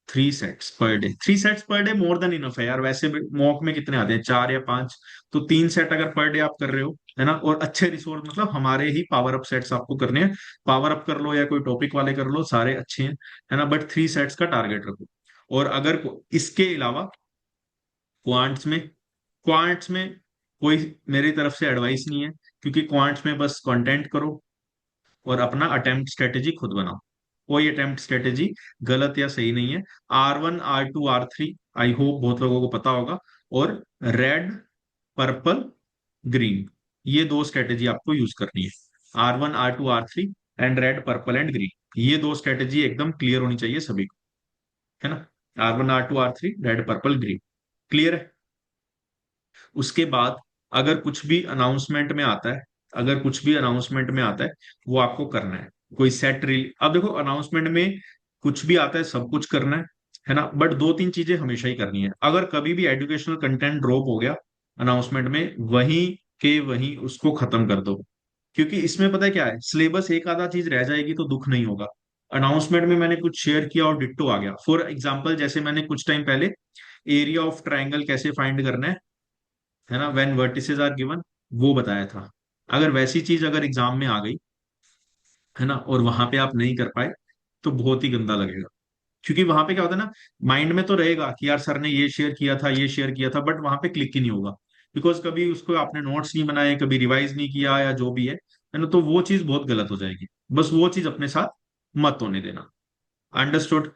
3 sets per day. 3 sets per day more than enough है यार। वैसे भी मॉक में कितने आते हैं, 4 या 5, तो 3 सेट अगर पर डे आप कर रहे हो, है ना, और अच्छे रिसोर्स, मतलब हमारे ही पावर अप सेट्स आपको करने हैं। पावर अप कर लो या कोई टॉपिक वाले कर लो, सारे अच्छे हैं, है ना, बट 3 सेट्स का टारगेट रखो। और अगर इसके अलावा क्वांट्स में, क्वांट्स में कोई मेरी तरफ से एडवाइस नहीं है, क्योंकि क्वांट्स में बस कंटेंट करो और अपना अटेम्प्ट स्ट्रेटेजी खुद बनाओ। कोई अटेम्प्ट स्ट्रेटेजी गलत या सही नहीं है। R1 R2 R3 I hope बहुत लोगों को पता होगा, और रेड, पर्पल, ग्रीन, ये 2 स्ट्रेटेजी आपको यूज करनी है। R1 R2 R3 and red purple and green, ये 2 स्ट्रेटेजी एकदम क्लियर होनी चाहिए सभी को, है ना। R1 R2 R3 red purple green, clear है। उसके बाद अगर कुछ भी अनाउंसमेंट में आता है, अगर कुछ भी अनाउंसमेंट में आता है, वो आपको करना है। कोई सेट रील, अब देखो अनाउंसमेंट में कुछ भी आता है, सब कुछ करना है ना, बट 2 3 चीजें हमेशा ही करनी है। अगर कभी भी एजुकेशनल कंटेंट ड्रॉप हो गया अनाउंसमेंट में, वहीं के वहीं उसको खत्म कर दो। क्योंकि इसमें पता है क्या है, सिलेबस एक आधा चीज रह जाएगी तो दुख नहीं होगा। अनाउंसमेंट में मैंने कुछ शेयर किया और डिट्टो आ गया, फॉर एग्जाम्पल जैसे मैंने कुछ टाइम पहले एरिया ऑफ ट्राइंगल कैसे फाइंड करना है ना, व्हेन वर्टिसेस आर गिवन, वो बताया था। अगर वैसी चीज अगर एग्जाम में आ गई, है ना, और वहां पे आप नहीं कर पाए, तो बहुत ही गंदा लगेगा। क्योंकि वहां पे क्या होता है ना, माइंड में तो रहेगा कि यार सर ने ये शेयर किया था, ये शेयर किया था, बट वहां पे क्लिक ही नहीं होगा। बिकॉज कभी उसको आपने नोट्स नहीं बनाए, कभी रिवाइज नहीं किया, या जो भी है ना, तो वो चीज बहुत गलत हो जाएगी। बस वो चीज अपने साथ मत होने देना। अंडरस्टूड।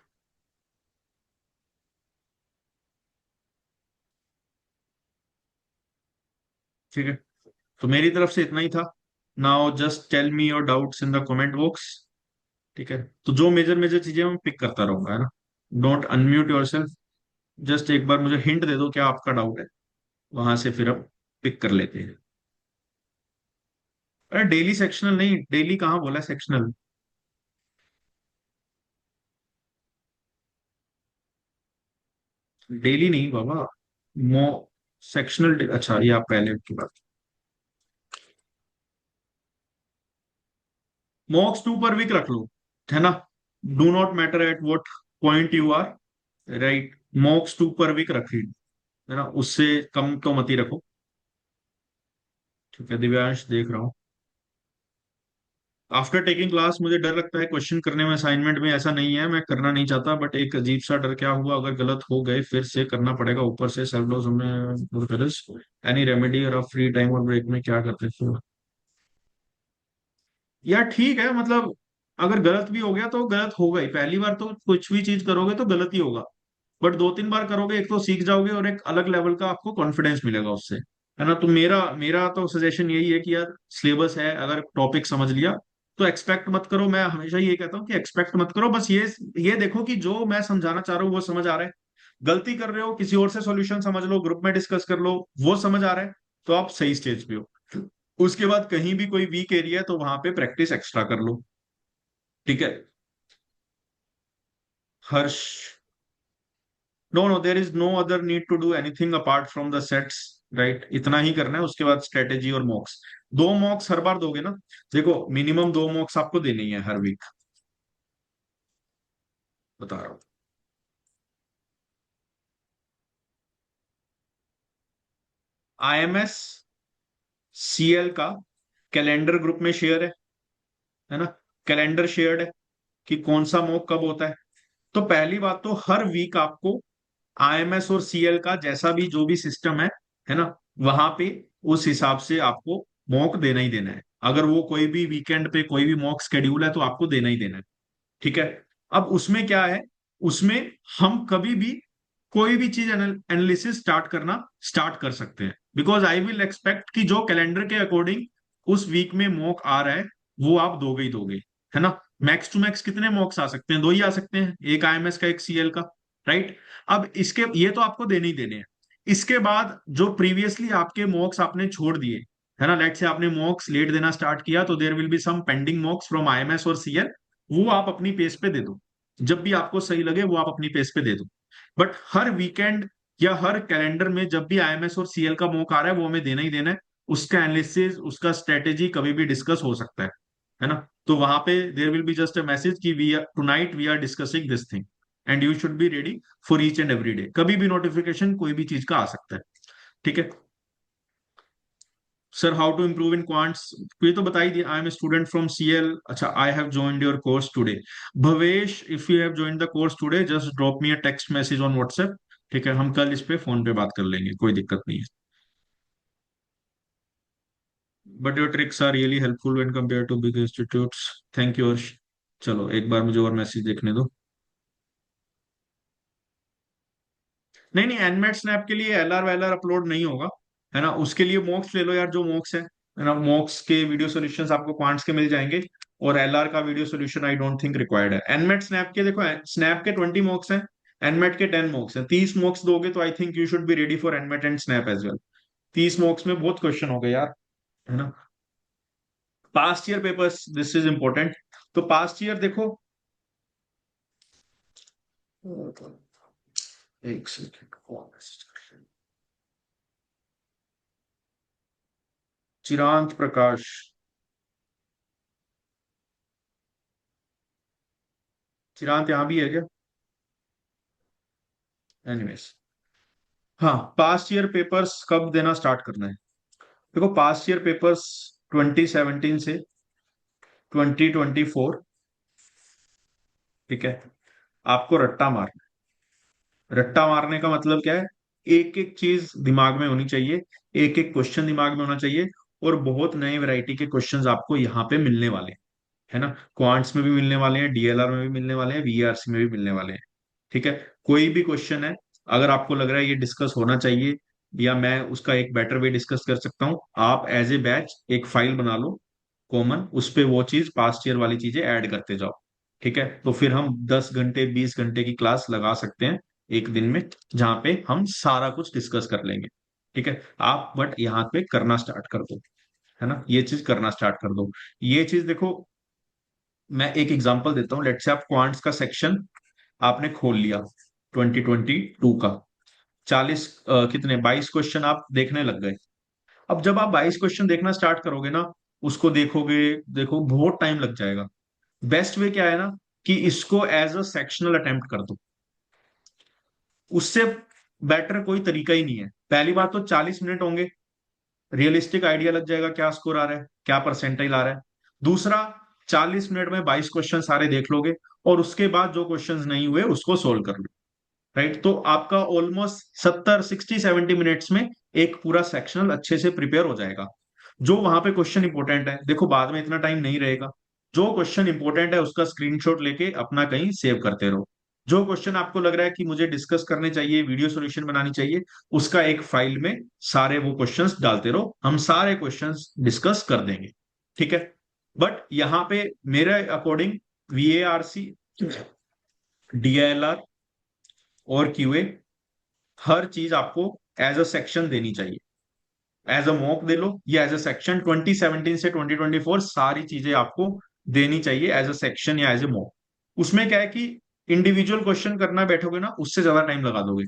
ठीक है, तो मेरी तरफ से इतना ही था। Now just tell me your doubts in the comment box. ठीक है, तो जो मेजर मेजर चीजें मैं पिक करता रहूंगा, है ना। Don't unmute your self, just एक बार मुझे हिंट दे दो क्या आपका डाउट है, वहां से फिर अब पिक कर लेते हैं। अरे डेली सेक्शनल नहीं, डेली कहाँ बोला सेक्शनल। डेली नहीं बाबा, मो सेक्शनल, अच्छा ये आप पहले की बात। मॉक्स 2 पर वीक रख लो, है ना। Do not matter at what point you are, right. Mocks 2 per week रखी, है ना, उससे कम तो मत ही रखो। ठीक है दिव्यांश, देख रहा हूँ। आफ्टर टेकिंग क्लास मुझे डर लगता है क्वेश्चन करने में, असाइनमेंट में। ऐसा नहीं है मैं करना नहीं चाहता, बट एक अजीब सा डर, क्या हुआ अगर गलत हो गए फिर से करना पड़ेगा, ऊपर से सेल्फ लॉस में। एनी रेमेडी, और आप फ्री टाइम और ब्रेक में क्या करते थे। यार ठीक है, मतलब अगर गलत भी हो गया तो गलत होगा ही, पहली बार तो कुछ भी चीज करोगे तो गलत ही होगा। बट 2 3 बार करोगे, एक तो सीख जाओगे और एक अलग लेवल का आपको कॉन्फिडेंस मिलेगा उससे, है ना। तो मेरा मेरा तो सजेशन यही है कि यार सिलेबस है, अगर टॉपिक समझ लिया तो एक्सपेक्ट मत करो। मैं हमेशा ये कहता हूँ कि एक्सपेक्ट मत करो, बस ये देखो कि जो मैं समझाना चाह रहा हूँ वो समझ आ रहा है। गलती कर रहे हो, किसी और से सॉल्यूशन समझ लो, ग्रुप में डिस्कस कर लो, वो समझ आ रहा है, तो आप सही स्टेज पे हो। उसके बाद कहीं भी कोई वीक एरिया है तो वहां पे प्रैक्टिस एक्स्ट्रा कर लो। ठीक है। Harsh, no no, there is no other need to do anything apart from the sets, right. इतना ही करना है, उसके बाद स्ट्रेटेजी और मॉक्स। 2 मॉक्स हर बार दोगे ना, देखो मिनिमम 2 मॉक्स आपको देनी है हर वीक, बता रहा हूँ। IMS CL का कैलेंडर ग्रुप में शेयर है ना। कैलेंडर शेयर्ड है कि कौन सा मॉक कब होता है। तो पहली बात तो हर वीक आपको आईएमएस और सीएल का जैसा भी जो भी सिस्टम है ना, वहां पे उस हिसाब से आपको मॉक देना ही देना है। अगर वो कोई भी वीकेंड पे कोई भी मॉक स्केड्यूल है तो आपको देना ही देना है। ठीक है। अब उसमें क्या है, उसमें हम कभी भी कोई भी चीज एनालिसिस स्टार्ट करना स्टार्ट कर सकते हैं, बिकॉज आई विल एक्सपेक्ट कि जो कैलेंडर के अकॉर्डिंग उस वीक में मॉक आ रहा है वो आप दोगे ही दोगे, है ना। मैक्स टू मैक्स कितने मॉक्स आ सकते हैं? दो ही आ सकते हैं, एक आईएमएस का एक सीएल का। राइट। अब इसके ये तो आपको देने ही देने हैं। इसके बाद जो प्रीवियसली आपके मॉक्स आपने छोड़ दिए, है ना, लेट से आपने मॉक्स लेट देना स्टार्ट किया तो there will be some pending mocks from IMS और सीएल, वो आप अपनी पेज पे दे दो। जब भी आपको सही लगे वो आप अपनी पेज पे दे दो। बट हर वीकेंड या हर कैलेंडर में जब भी आईएमएस और सीएल का मौका आ रहा है वो हमें देना ही देना है। उसका एनालिसिस, उसका स्ट्रेटेजी कभी भी डिस्कस हो सकता है ना। तो वहां पे there will be just a message कि we are tonight we are discussing this thing and you should be ready for each and every day. कभी भी नोटिफिकेशन कोई भी चीज का आ सकता है। ठीक है। Sir how to improve in quants, ये तो बता ही दिया। I am a student from CL. अच्छा, I have joined your course today. Bhavesh, if you have joined the course today just drop me a text message on WhatsApp. ठीक है, हम कल इस पे फोन पे बात कर लेंगे, कोई दिक्कत नहीं है। But your tricks are really helpful when compare to big institutes. Thank you Harsh. चलो एक बार मुझे और मैसेज देखने दो। नहीं नहीं, एनमेट स्नैप के लिए एलआर वेलआर अपलोड नहीं होगा, है ना। उसके लिए मॉक्स ले लो यार, जो मॉक्स है ना, मॉक्स के वीडियो सॉल्यूशंस आपको क्वांट्स के मिल जाएंगे। और एलआर का video solution I don't think required है। एनमेट स्नैप के देखो, स्नैप के 20 मॉक्स हैं, एनमेट के 10 मॉक्स हैं। 30 मॉक्स दोगे तो I think you should be ready for NMAT and SNAP as well. 30 mocks में बहुत क्वेश्चन हो गए यार, है ना। Past year papers, this is important. तो पास्ट ईयर देखो, एक सेकेंड। चिरांत प्रकाश, चिरांत यहाँ भी है क्या? एनीवेज, हाँ, पास्ट ईयर पेपर्स कब देना स्टार्ट करना है? देखो, पास्ट ईयर पेपर्स 2017 से 2024, ठीक है, आपको रट्टा मारना है। रट्टा मारने का मतलब क्या है? एक एक चीज दिमाग में होनी चाहिए, एक एक क्वेश्चन दिमाग में होना चाहिए। और बहुत नए वैरायटी के क्वेश्चंस आपको यहाँ पे मिलने वाले हैं, है ना। क्वांट्स में भी मिलने वाले हैं, डीएलआर में भी मिलने वाले हैं, वीआरसी में भी मिलने वाले हैं। ठीक है। कोई भी क्वेश्चन है, अगर आपको लग रहा है ये डिस्कस होना चाहिए या मैं उसका एक बेटर वे डिस्कस कर सकता हूँ, आप एज ए बैच एक फाइल बना लो कॉमन, उस पे वो चीज पास्ट ईयर वाली चीजें ऐड करते जाओ। ठीक है, तो फिर हम 10 घंटे 20 घंटे की क्लास लगा सकते हैं एक दिन में, जहां पे हम सारा कुछ डिस्कस कर लेंगे। ठीक है। आप बट यहाँ पे करना स्टार्ट कर दो, है ना, ये चीज करना स्टार्ट कर दो। ये चीज देखो, मैं एक एग्जांपल देता हूँ। लेट्स से आप क्वांट्स का सेक्शन आपने खोल लिया 2022 का, 40 कितने 22 क्वेश्चन आप देखने लग गए। अब जब आप 22 क्वेश्चन देखना स्टार्ट करोगे ना, उसको देखोगे, देखो बहुत टाइम लग जाएगा। बेस्ट वे क्या है ना, कि इसको एज अ सेक्शनल अटेम्प्ट कर दो। उससे बेटर कोई तरीका ही नहीं है। पहली बात तो 40 मिनट होंगे, रियलिस्टिक आइडिया लग जाएगा क्या स्कोर आ रहा है, क्या परसेंटाइल आ रहा है। दूसरा, 40 मिनट में 22 क्वेश्चन सारे देख लोगे, और उसके बाद जो क्वेश्चंस नहीं हुए उसको सोल्व कर लो। राइट। तो आपका ऑलमोस्ट 70 60 70 मिनट्स में एक पूरा सेक्शनल अच्छे से प्रिपेयर हो जाएगा। जो वहां पे क्वेश्चन इंपॉर्टेंट है, देखो बाद में इतना टाइम नहीं रहेगा। जो क्वेश्चन इंपॉर्टेंट है उसका स्क्रीनशॉट लेके अपना कहीं सेव करते रहो। जो क्वेश्चन आपको लग रहा है कि मुझे डिस्कस करने चाहिए, वीडियो सॉल्यूशन बनानी चाहिए, उसका एक फाइल में सारे वो क्वेश्चंस डालते रहो, हम सारे क्वेश्चंस डिस्कस कर देंगे। ठीक है। बट यहाँ पे मेरे अकॉर्डिंग वीएआरसी, डीएलआर और क्यूए, हर चीज आपको एज अ सेक्शन देनी चाहिए। एज अ मॉक दे लो या एज अ सेक्शन, 2017 से 2024 सारी चीजें आपको देनी चाहिए एज अ सेक्शन या एज ए मॉक। उसमें क्या है कि इंडिविजुअल क्वेश्चन करना बैठोगे ना, उससे ज्यादा टाइम लगा दोगे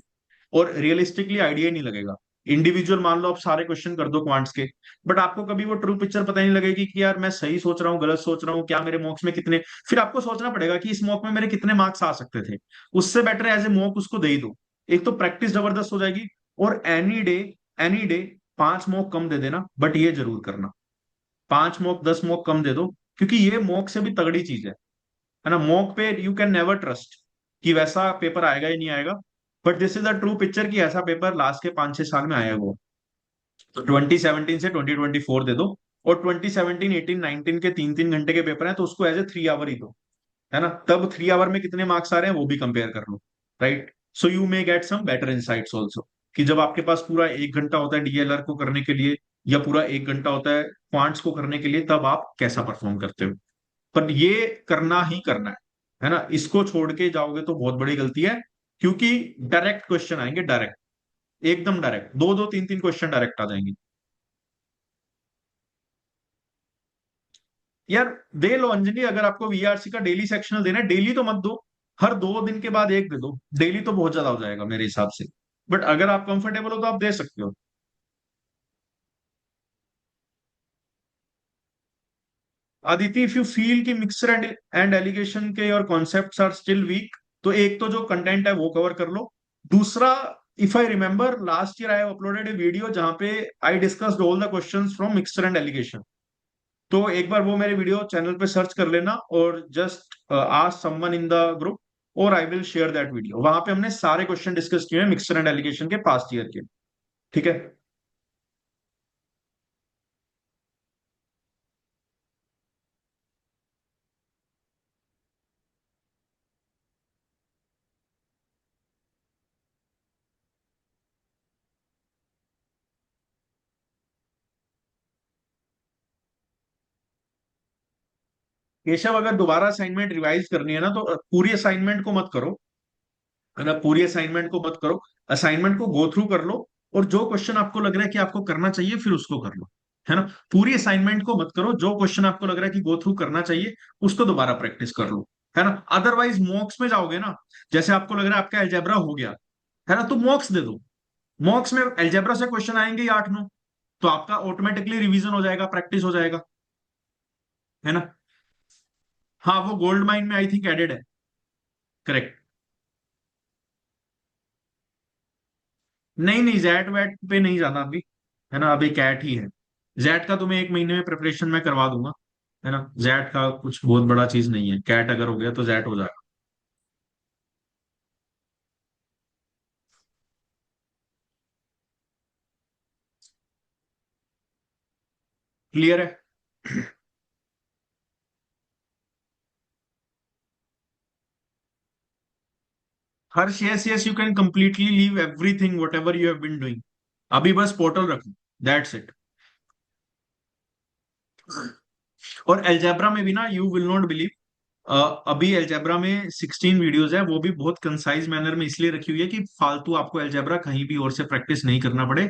और रियलिस्टिकली आइडिया ही नहीं लगेगा। इंडिविजुअल मान लो आप सारे क्वेश्चन कर दो क्वांट्स के, बट आपको कभी वो ट्रू पिक्चर पता नहीं लगेगी कि यार मैं सही सोच रहा हूँ, गलत सोच रहा हूँ, क्या मेरे मॉक्स में कितने। फिर आपको सोचना पड़ेगा कि इस मॉक में मेरे कितने मार्क्स आ सकते थे। उससे बेटर एज ए मॉक उसको दे ही दो। एक तो प्रैक्टिस जबरदस्त हो जाएगी, और एनी डे 5 मॉक कम दे देना, बट ये जरूर करना, 5 मॉक 10 मॉक कम दे दो। क्योंकि ये मॉक से भी तगड़ी चीज है ना। मॉक पे यू कैन नेवर ट्रस्ट कि वैसा पेपर आएगा ही नहीं आएगा। But this is the true picture कि ऐसा पेपर लास्ट के 5-6 साल में आया वो। तो 2017 से 2024 दे दो, और 2017, 18, 19 के 3-3 घंटे के पेपर हैं, तो उसको एज ए 3 आवर ही दो, है ना। तब 3 आवर में कितने मार्क्स आ रहे हैं वो भी कंपेयर कर लो, right. So you may get some better insights also, कि जब आपके पास पूरा 1 घंटा होता है डीएलआर को करने के लिए, या पूरा 1 घंटा होता है क्वांट्स को करने के लिए, तब आप कैसा परफॉर्म करते हो। पर ये करना ही करना है ना। इसको छोड़ के जाओगे तो बहुत बड़ी गलती है, क्योंकि डायरेक्ट क्वेश्चन आएंगे, डायरेक्ट, एकदम डायरेक्ट, दो दो तीन तीन क्वेश्चन डायरेक्ट आ जाएंगे। यार दे लो अंजलि, अगर आपको वीआरसी का डेली सेक्शनल देना है, डेली तो मत दो, हर 2 दिन के बाद एक दे दो। डेली तो बहुत ज्यादा हो जाएगा मेरे हिसाब से, बट अगर आप कंफर्टेबल हो तो आप दे सकते हो। आदिति, इफ यू फील कि मिक्सर एंड एलिगेशन के your concepts are still weak, तो एक तो जो कंटेंट है वो कवर कर लो। दूसरा, if I remember last year I have uploaded A video जहां पे I discussed all the questions from mixer and allegation. तो एक बार वो मेरे वीडियो चैनल पे सर्च कर लेना, और just ask someone in the group, और I will share that video. वहां पे हमने सारे क्वेश्चन डिस्कस किए हैं मिक्सर एंड एलिगेशन के पास्ट ईयर के। ठीक है। केशव, अगर दोबारा असाइनमेंट रिवाइज करनी है ना, तो पूरी असाइनमेंट को मत करो, है ना। पूरी असाइनमेंट को मत करो, असाइनमेंट को गो थ्रू कर लो, और जो क्वेश्चन आपको लग रहा है कि आपको करना चाहिए फिर उसको कर लो, है ना। पूरी असाइनमेंट को मत करो, जो क्वेश्चन आपको लग रहा है कि गो थ्रू करना चाहिए उसको दोबारा प्रैक्टिस कर लो, है ना। अदरवाइज मॉक्स में जाओगे ना, जैसे आपको लग रहा है आपका अलजेब्रा हो गया, है ना, तो मॉक्स दे दो। मॉक्स में अलजेब्रा से क्वेश्चन आएंगे ही 8-9, तो आपका ऑटोमेटिकली रिवीजन हो जाएगा, प्रैक्टिस हो जाएगा, है ना। हाँ, वो गोल्ड माइन में आई थिंक एडेड है। करेक्ट। नहीं नहीं, जैट वैट पे नहीं जाना अभी, है ना। अभी कैट ही है। जैट का तुम्हें 1 महीने में प्रिपरेशन में करवा दूंगा, है ना। जैट का कुछ बहुत बड़ा चीज नहीं है, कैट अगर हो गया तो जैट हो जाएगा। क्लियर है। Harsh, yes yes, you can completely leave everything whatever you have been doing. अभी बस पोर्टल रखो, दैट्स इट। और एल्जेब्रा में भी ना, यू विल नॉट बिलीव, अभी एल्जेब्रा में 16 वीडियोज है, वो भी बहुत कंसाइज मैनर में इसलिए रखी हुई है कि फालतू आपको एल्जेब्रा कहीं भी और से प्रैक्टिस नहीं करना पड़े,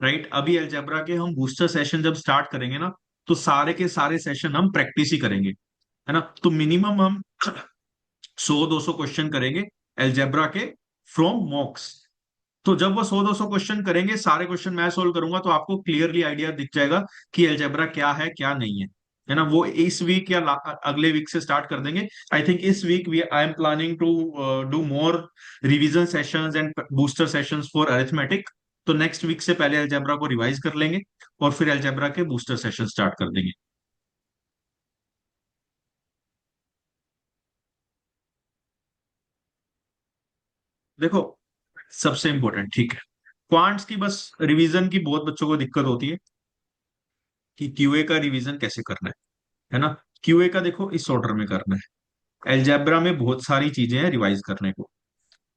राइट। अभी एल्जेब्रा के हम बूस्टर सेशन जब स्टार्ट करेंगे ना, तो सारे के सारे सेशन हम प्रैक्टिस ही करेंगे, है ना। तो मिनिमम हम 100-200 क्वेश्चन करेंगे एल्जेब्रा के, फ्रॉम मॉक्स। तो जब वो 100-200 क्वेश्चन करेंगे, सारे क्वेश्चन मैं सोल्व करूंगा, तो आपको क्लियरली आइडिया दिख जाएगा कि अलजेब्रा क्या है नहीं है ना। वो इस वीक या अगले वीक से स्टार्ट कर देंगे। आई थिंक इस week we I am planning to do more revision sessions and booster sessions for arithmetic. तो नेक्स्ट वीक से पहले अलजेब्रा को रिवाइज कर लेंगे, और फिर अलजेब्रा के बूस्टर सेशन स्टार्ट कर देंगे। देखो, सबसे इंपॉर्टेंट, ठीक है, क्वांट्स की बस रिवीजन की बहुत बच्चों को दिक्कत होती है कि क्यूए का रिवीजन कैसे करना है ना। क्यूए का देखो इस ऑर्डर में करना है। एल्जेब्रा में बहुत सारी चीजें हैं रिवाइज करने को,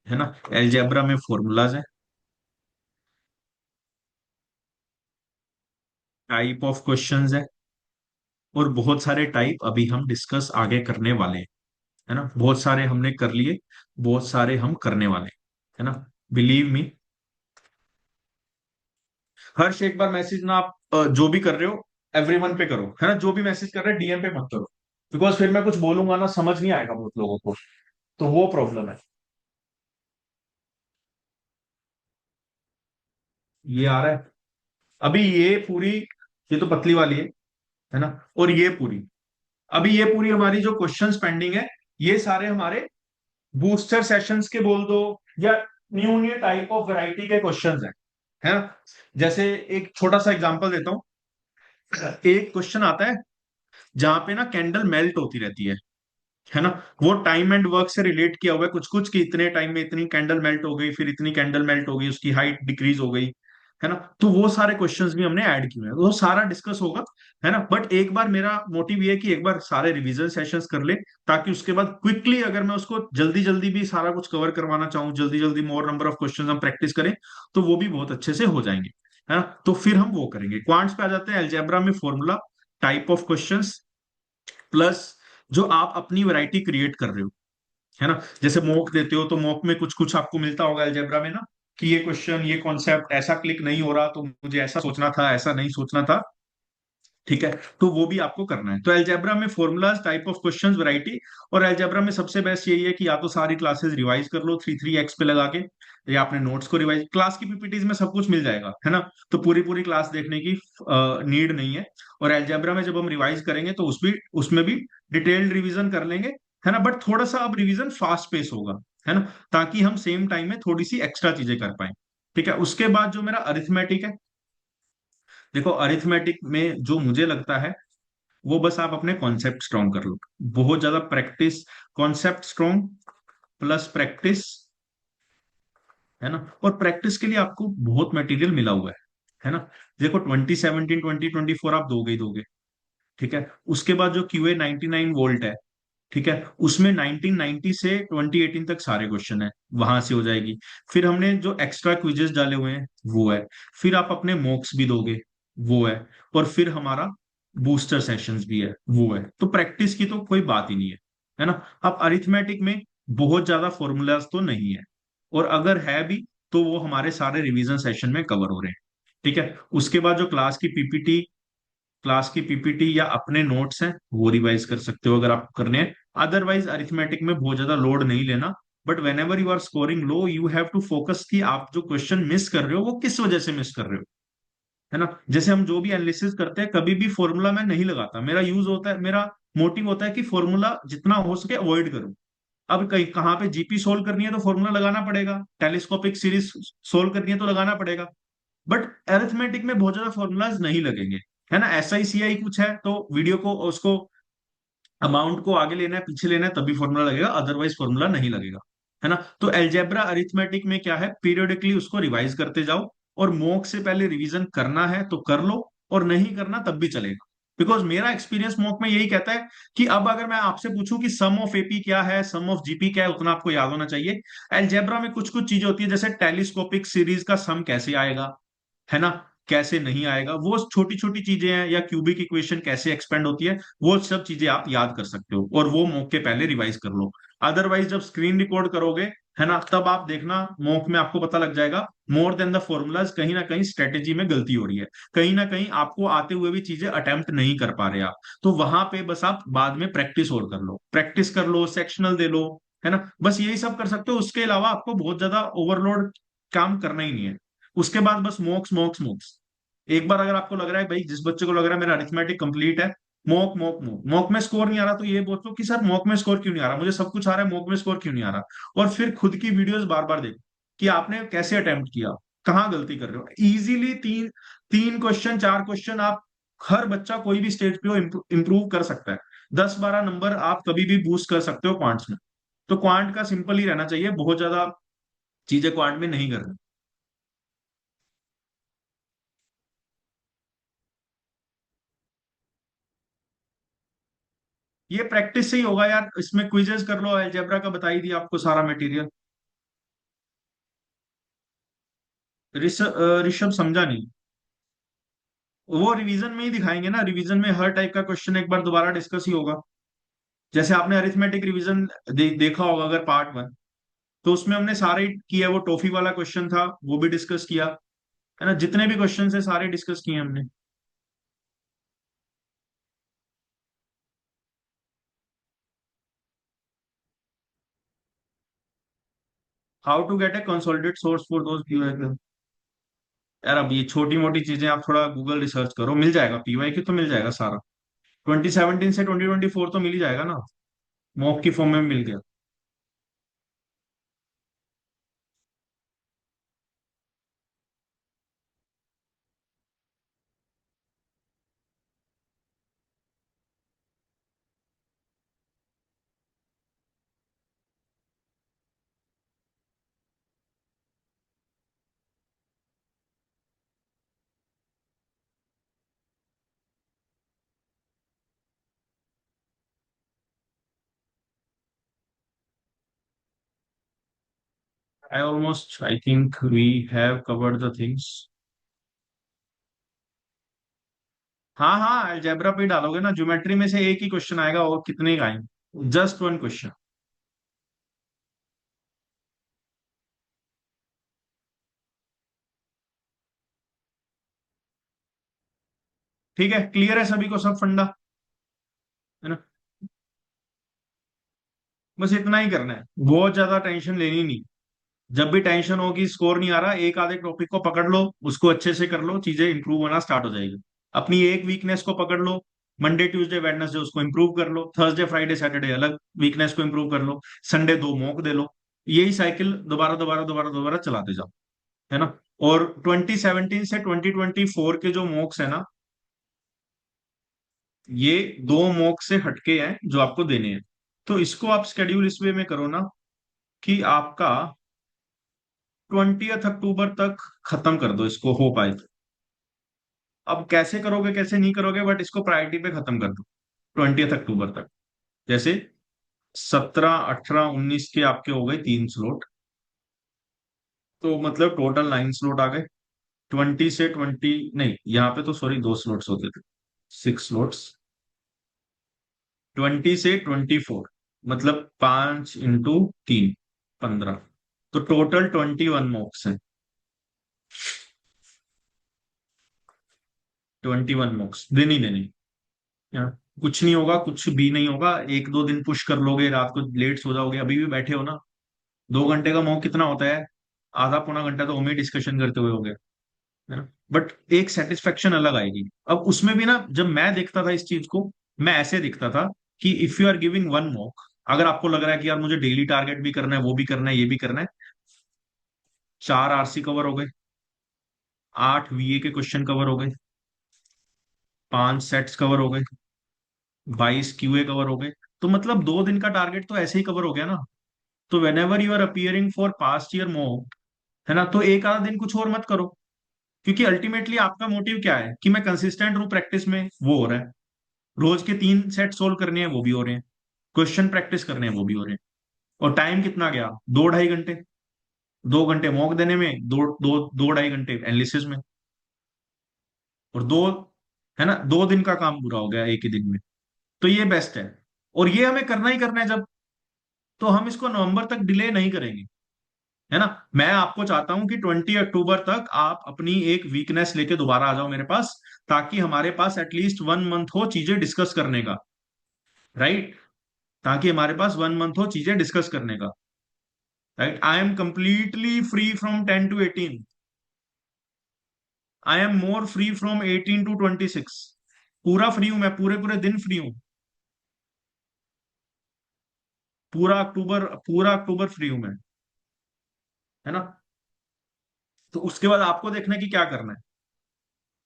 है ना। एल्जेब्रा में फॉर्मूलाज है, टाइप ऑफ क्वेश्चंस है, और बहुत सारे टाइप अभी हम डिस्कस आगे करने वाले हैं, है ना। बहुत सारे हमने कर लिए, बहुत सारे हम करने वाले हैं, है ना। Believe me. हर्ष, एक बार मैसेज ना आप जो भी कर रहे हो एवरीवन पे करो, है ना। जो भी मैसेज कर रहे हैं डीएम पे मत करो, बिकॉज फिर मैं कुछ बोलूंगा ना, समझ नहीं आएगा बहुत लोगों को, तो वो प्रॉब्लम है। ये आ रहा है अभी, ये पूरी, ये तो पतली वाली है ना, और ये पूरी, अभी ये पूरी हमारी जो क्वेश्चंस पेंडिंग है, ये सारे हमारे बूस्टर सेशंस के बोल दो, या new new type of variety के क्वेश्चंस हैं, है ना। जैसे एक छोटा सा एग्जांपल देता हूँ। एक क्वेश्चन आता है जहां पे ना कैंडल मेल्ट होती रहती है, है ना। वो टाइम एंड वर्क से रिलेट किया हुआ है कुछ कुछ, कि इतने टाइम में इतनी कैंडल मेल्ट हो गई, फिर इतनी कैंडल मेल्ट हो गई, उसकी हाइट डिक्रीज हो गई, है ना। तो वो सारे क्वेश्चंस भी हमने ऐड किए हैं, वो सारा डिस्कस होगा, है ना। बट एक बार मेरा मोटिव ये है कि एक बार सारे रिवीजन सेशंस कर ले, ताकि उसके बाद क्विकली अगर मैं उसको जल्दी जल्दी भी सारा कुछ कवर करवाना चाहूँ, जल्दी जल्दी मोर नंबर ऑफ क्वेश्चंस हम प्रैक्टिस करें, तो वो भी बहुत अच्छे से हो जाएंगे, है ना। तो फिर हम वो करेंगे। क्वांट्स पे आ जाते हैं। अलजेब्रा में formula, type of questions, plus जो आप अपनी वैरायटी क्रिएट कर रहे हो, है ना। जैसे मॉक देते हो तो मॉक में कुछ कुछ आपको मिलता होगा अलजेब्रा में ना, कि ये क्वेश्चन, ये कॉन्सेप्ट ऐसा क्लिक नहीं हो रहा, तो मुझे ऐसा सोचना था, ऐसा नहीं सोचना था, ठीक है। तो वो भी आपको करना है। तो अलजेब्रा में formulas, type of questions, variety. और अलजेब्रा में सबसे बेस्ट यही है कि या तो सारी क्लासेस रिवाइज कर लो 3 3 एक्स पे लगा के, या अपने नोट्स को रिवाइज, क्लास की पीपीटीज में सब कुछ मिल जाएगा, है ना। तो पूरी पूरी क्लास देखने की नीड नहीं है। और अलजेब्रा में जब हम रिवाइज करेंगे तो उसमें भी डिटेल्ड रिवीजन कर लेंगे, है ना। बट थोड़ा सा अब रिवीजन फास्ट पेस होगा, है ना, ताकि हम सेम टाइम में थोड़ी सी एक्स्ट्रा चीजें कर पाए, ठीक है। उसके बाद जो मेरा अरिथमेटिक है, देखो अरिथमेटिक में जो मुझे लगता है, वो बस आप अपने कॉन्सेप्ट स्ट्रॉन्ग कर लो, बहुत ज्यादा practice, concept strong plus practice, है ना। और प्रैक्टिस के लिए आपको बहुत मटेरियल मिला हुआ है ना। देखो 2017 2024 आप दोगे ही दोगे, ठीक है। उसके बाद जो QA 99 वोल्ट है, ठीक है, उसमें 1990 से 2018 तक सारे क्वेश्चन है, वहां से हो जाएगी। फिर हमने जो एक्स्ट्रा क्विजेस डाले हुए हैं वो है, फिर आप अपने मॉक्स भी दोगे, वो है, और फिर हमारा बूस्टर सेशंस भी है, वो है। तो प्रैक्टिस की तो कोई बात ही नहीं है ना। अब अरिथमेटिक में बहुत ज्यादा फॉर्मूलाज तो नहीं है, और अगर है भी तो वो हमारे सारे रिवीजन सेशन में कवर हो रहे हैं, ठीक है। उसके बाद जो क्लास की पीपीटी या अपने नोट्स हैं वो रिवाइज कर सकते हो अगर आपको करने हैं। अदरवाइज अरिथमेटिक में बहुत ज्यादा लोड नहीं लेना। But whenever you are scoring low, you have to focus कि आप जो क्वेश्चन मिस कर रहे हो वो किस वजह से मिस कर रहे हो, है ना। जैसे हम जो भी एनालिसिस करते हैं, कभी भी फॉर्मूला मैं नहीं लगाता, मेरा यूज होता है, मेरा मोटिव होता है कि फॉर्मूला जितना हो सके अवॉइड करूं। अब कहीं कहाँ पे जीपी सोल्व करनी है तो फॉर्मूला लगाना पड़ेगा, टेलीस्कोपिक सीरीज सोल्व करनी है तो लगाना पड़ेगा। बट अरिथमेटिक में बहुत ज्यादा फॉर्मूलाज नहीं लगेंगे, है ना। SI CI कुछ है तो वीडियो को उसको अमाउंट को आगे लेना है पीछे लेना है तभी फॉर्मूला लगेगा, अदरवाइज फॉर्मूला नहीं लगेगा, है ना। तो एल्जेब्रा अरिथमेटिक में क्या है, पीरियोडिकली उसको रिवाइज करते जाओ, और मॉक से पहले रिवीजन करना है तो कर लो, और नहीं करना तब भी चलेगा। बिकॉज मेरा एक्सपीरियंस मॉक में यही कहता है कि अब अगर मैं आपसे पूछूं कि सम ऑफ एपी क्या है, सम ऑफ जीपी क्या है, उतना आपको याद होना चाहिए। एल्जेब्रा में कुछ कुछ चीजें होती है, जैसे टेलीस्कोपिक सीरीज का सम कैसे आएगा, है ना, कैसे नहीं आएगा, वो छोटी छोटी चीजें हैं, या क्यूबिक इक्वेशन कैसे एक्सपेंड होती है, वो सब चीजें आप याद कर सकते हो, और वो मॉक के पहले रिवाइज कर लो। अदरवाइज जब स्क्रीन रिकॉर्ड करोगे, है ना, तब आप देखना मॉक में आपको पता लग जाएगा, मोर देन द फॉर्मूलाज कहीं ना कहीं स्ट्रेटेजी में गलती हो रही है, कहीं ना कहीं आपको आते हुए भी चीजें अटेम्प्ट नहीं कर पा रहे आप। तो वहां पे बस आप बाद में प्रैक्टिस और कर लो, प्रैक्टिस कर लो, सेक्शनल दे लो, है ना। बस यही सब कर सकते हो, उसके अलावा आपको बहुत ज्यादा ओवरलोड काम करना ही नहीं है। उसके बाद बस मोक्स मोक्स मोक्स। एक बार अगर आपको लग रहा है भाई, जिस बच्चे को लग रहा है मेरा अरिथमेटिक कंप्लीट है, मॉक मॉक मॉक मॉक में स्कोर नहीं आ रहा, तो ये बोलो कि सर मॉक में स्कोर क्यों नहीं आ रहा, मुझे सब कुछ आ रहा है, मॉक में स्कोर क्यों नहीं आ रहा। और फिर खुद की वीडियोस बार बार देखो कि आपने कैसे अटेम्प्ट किया, कहाँ गलती कर रहे हो। इजीली तीन तीन क्वेश्चन, चार क्वेश्चन आप, हर बच्चा कोई भी स्टेज पे हो इंप्रूव कर सकता है। 10 12 नंबर आप कभी भी बूस्ट कर सकते हो क्वांट्स में। तो क्वांट का सिंपल ही रहना चाहिए, बहुत ज्यादा चीजें क्वांट में नहीं करनी। ये प्रैक्टिस से ही होगा यार, इसमें क्विजेस कर लो, अलजेब्रा का बता ही दिया आपको सारा मटेरियल। ऋषभ समझा नहीं। वो रिवीजन में ही दिखाएंगे ना, रिवीजन में हर टाइप का क्वेश्चन एक बार दोबारा डिस्कस ही होगा। जैसे आपने अरिथमेटिक रिवीजन देखा होगा अगर पार्ट 1, तो उसमें हमने सारे किया, वो टॉफी वाला क्वेश्चन था वो भी डिस्कस किया, है ना। जितने भी क्वेश्चन है सारे डिस्कस किए हमने। How to get a consolidate source for those. यार अब ये छोटी मोटी चीजें आप थोड़ा गूगल रिसर्च करो, मिल जाएगा, PYQ तो मिल जाएगा सारा। 2017 से 2024 तो मिल ही जाएगा ना, मॉक की फॉर्म में मिल गया। I think we have covered the things. हाँ हाँ, अलजेब्रा पे ही डालोगे ना, ज्योमेट्री में से एक ही क्वेश्चन आएगा, और कितने का आएंगे, जस्ट वन क्वेश्चन। ठीक है, क्लियर है सभी को सब फंडा, है ना? बस इतना ही करना है, बहुत ज्यादा टेंशन लेनी नहीं। जब भी टेंशन होगी, स्कोर नहीं आ रहा, एक आधे टॉपिक को पकड़ लो, उसको अच्छे से कर लो, चीजें इंप्रूव होना स्टार्ट हो जाएगी। अपनी एक वीकनेस को पकड़ लो, मंडे ट्यूसडे वेडनेसडे उसको इंप्रूव कर लो, थर्सडे फ्राइडे सैटरडे अलग वीकनेस को इंप्रूव कर लो, संडे दो मॉक दे लो। यही साइकिल दोबारा दोबारा दोबारा दोबारा चलाते जाओ, है ना? और 2017 से 2024 के जो मॉक्स है ना, ये दो मॉक से हटके हैं जो आपको देने हैं। तो इसको आप स्केड्यूल इस वे में करो ना, कि आपका 20 अक्टूबर तक खत्म कर दो इसको, हो पाए तो। अब कैसे करोगे कैसे नहीं करोगे, बट इसको प्रायोरिटी पे खत्म कर दो 20 अक्टूबर तक। जैसे 17 18 19 के आपके हो गए 3 स्लॉट, तो मतलब टोटल 9 स्लॉट आ गए। 20 से 20 नहीं, यहाँ पे तो सॉरी 2 स्लॉट्स होते थे, 6 स्लॉट्स। 20 से 24, मतलब 5 × 3 15, तो टोटल 21 मॉक्स हैं। 21 मॉक्स दिन ही देने। हाँ, कुछ नहीं होगा, कुछ भी नहीं होगा, एक दो दिन पुश कर लोगे, रात को लेट सो जाओगे, अभी भी बैठे हो ना। 2 घंटे का मॉक कितना होता है? आधा पौना घंटा तो हमें डिस्कशन करते हुए हो गया, है ना? बट एक सेटिस्फेक्शन अलग आएगी। अब उसमें भी ना, जब मैं देखता था इस चीज को, मैं ऐसे दिखता था कि if you are giving one mock, अगर आपको लग रहा है कि यार मुझे डेली टारगेट भी करना है, वो भी करना है, ये भी करना है, 4 आरसी कवर हो गए, 8 वीए के क्वेश्चन कवर हो गए, 5 सेट्स कवर हो गए, 22 क्यूए कवर हो गए, तो मतलब 2 दिन का टारगेट तो ऐसे ही कवर हो गया ना। तो whenever you are appearing for past year mock, है ना, तो एक आधा दिन कुछ और मत करो। क्योंकि अल्टीमेटली आपका मोटिव क्या है, कि मैं कंसिस्टेंट हूँ प्रैक्टिस में, वो हो रहा है। रोज के 3 सेट सोल्व करने हैं, वो भी हो रहे हैं। क्वेश्चन प्रैक्टिस करने हैं, वो भी हो रहे हैं। और टाइम कितना गया, 2 ढाई घंटे। 2 घंटे मॉक देने में, दो दो 2 ढाई घंटे एनालिसिस में, और दो, है ना, 2 दिन का काम पूरा हो गया एक ही दिन में। तो ये बेस्ट है, और ये हमें करना ही करना है। जब, तो हम इसको नवंबर तक डिले नहीं करेंगे, है ना? मैं आपको चाहता हूं कि 20 अक्टूबर तक आप अपनी एक वीकनेस लेके दोबारा आ जाओ मेरे पास, ताकि हमारे पास एटलीस्ट 1 मंथ हो चीजें डिस्कस करने का। राइट? ताकि हमारे पास 1 मंथ हो चीजें डिस्कस करने का। Right? I am completely free from 10 to 18। I am more free from 18 to 26। पूरा फ्री हूं मैं, पूरे पूरे दिन फ्री हूं। पूरा अक्टूबर फ्री हूं मैं, है ना? तो उसके बाद आपको देखना है कि क्या करना है।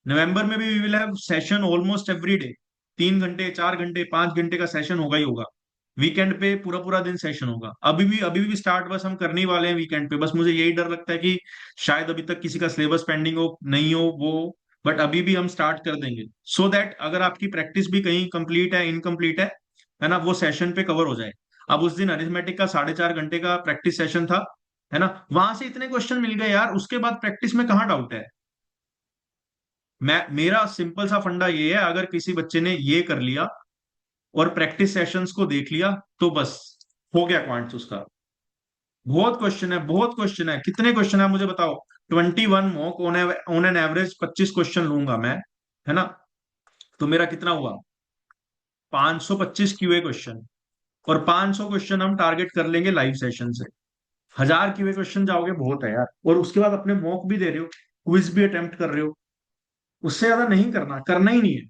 नवंबर में भी we will have session almost every day. 3 घंटे 4 घंटे 5 घंटे का सेशन होगा ही होगा। वीकेंड पे पूरा पूरा दिन सेशन होगा। अभी भी स्टार्ट बस हम करने ही वाले हैं वीकेंड पे। बस मुझे यही डर लगता है कि शायद अभी तक किसी का सिलेबस पेंडिंग हो, नहीं हो वो। बट अभी भी हम स्टार्ट कर देंगे, सो दैट अगर आपकी प्रैक्टिस भी कहीं कंप्लीट है, इनकम्प्लीट है ना, वो सेशन पे कवर हो जाए। अब उस दिन अरिथमेटिक का 4.5 घंटे का प्रैक्टिस सेशन था, है ना, वहां से इतने क्वेश्चन मिल गए यार, उसके बाद प्रैक्टिस में कहाँ डाउट है? मेरा सिंपल सा फंडा ये है, अगर किसी बच्चे ने ये कर लिया और प्रैक्टिस सेशंस को देख लिया, तो बस हो गया क्वांट्स उसका। बहुत क्वेश्चन है, बहुत क्वेश्चन है, कितने क्वेश्चन है मुझे बताओ? 21 mock, on an average 25 question लूंगा मैं, है ना? तो मेरा कितना हुआ? 525 क्यूए क्वेश्चन। और 500 क्वेश्चन हम टारगेट कर लेंगे लाइव सेशन से। 1000 क्यूए क्वेश्चन जाओगे, बहुत है यार। और उसके बाद अपने मॉक भी दे रहे हो, क्विज भी अटेम्प्ट कर रहे हो, उससे ज्यादा नहीं करना, करना ही नहीं है।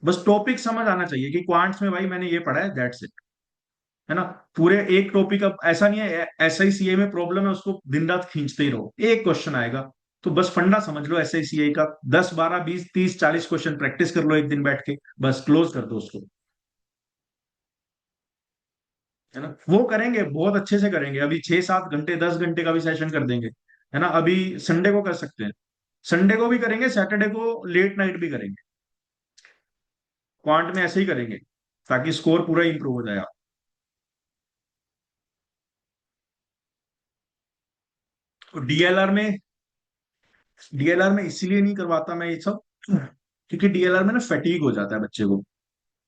बस टॉपिक समझ आना चाहिए कि क्वांट्स में भाई मैंने ये पढ़ा है, दैट्स इट, है ना? पूरे एक टॉपिक, अब ऐसा नहीं है एस आई सी ए में प्रॉब्लम है उसको दिन रात खींचते ही रहो, एक क्वेश्चन आएगा, तो बस फंडा समझ लो एस आई सी ए का, 10 12 20 30 40 क्वेश्चन प्रैक्टिस कर लो एक दिन बैठ के, बस क्लोज कर दो उसको। है ना? वो करेंगे, बहुत अच्छे से करेंगे, अभी 6 7 घंटे 10 घंटे का भी सेशन कर देंगे, है ना? अभी संडे को कर सकते हैं, संडे को भी करेंगे, सैटरडे को लेट नाइट भी करेंगे। क्वांट में ऐसे ही करेंगे, ताकि स्कोर पूरा इंप्रूव हो जाए। तो डीएलआर में इसीलिए नहीं करवाता मैं ये सब, क्योंकि डीएलआर में ना फैटीग हो जाता है बच्चे को।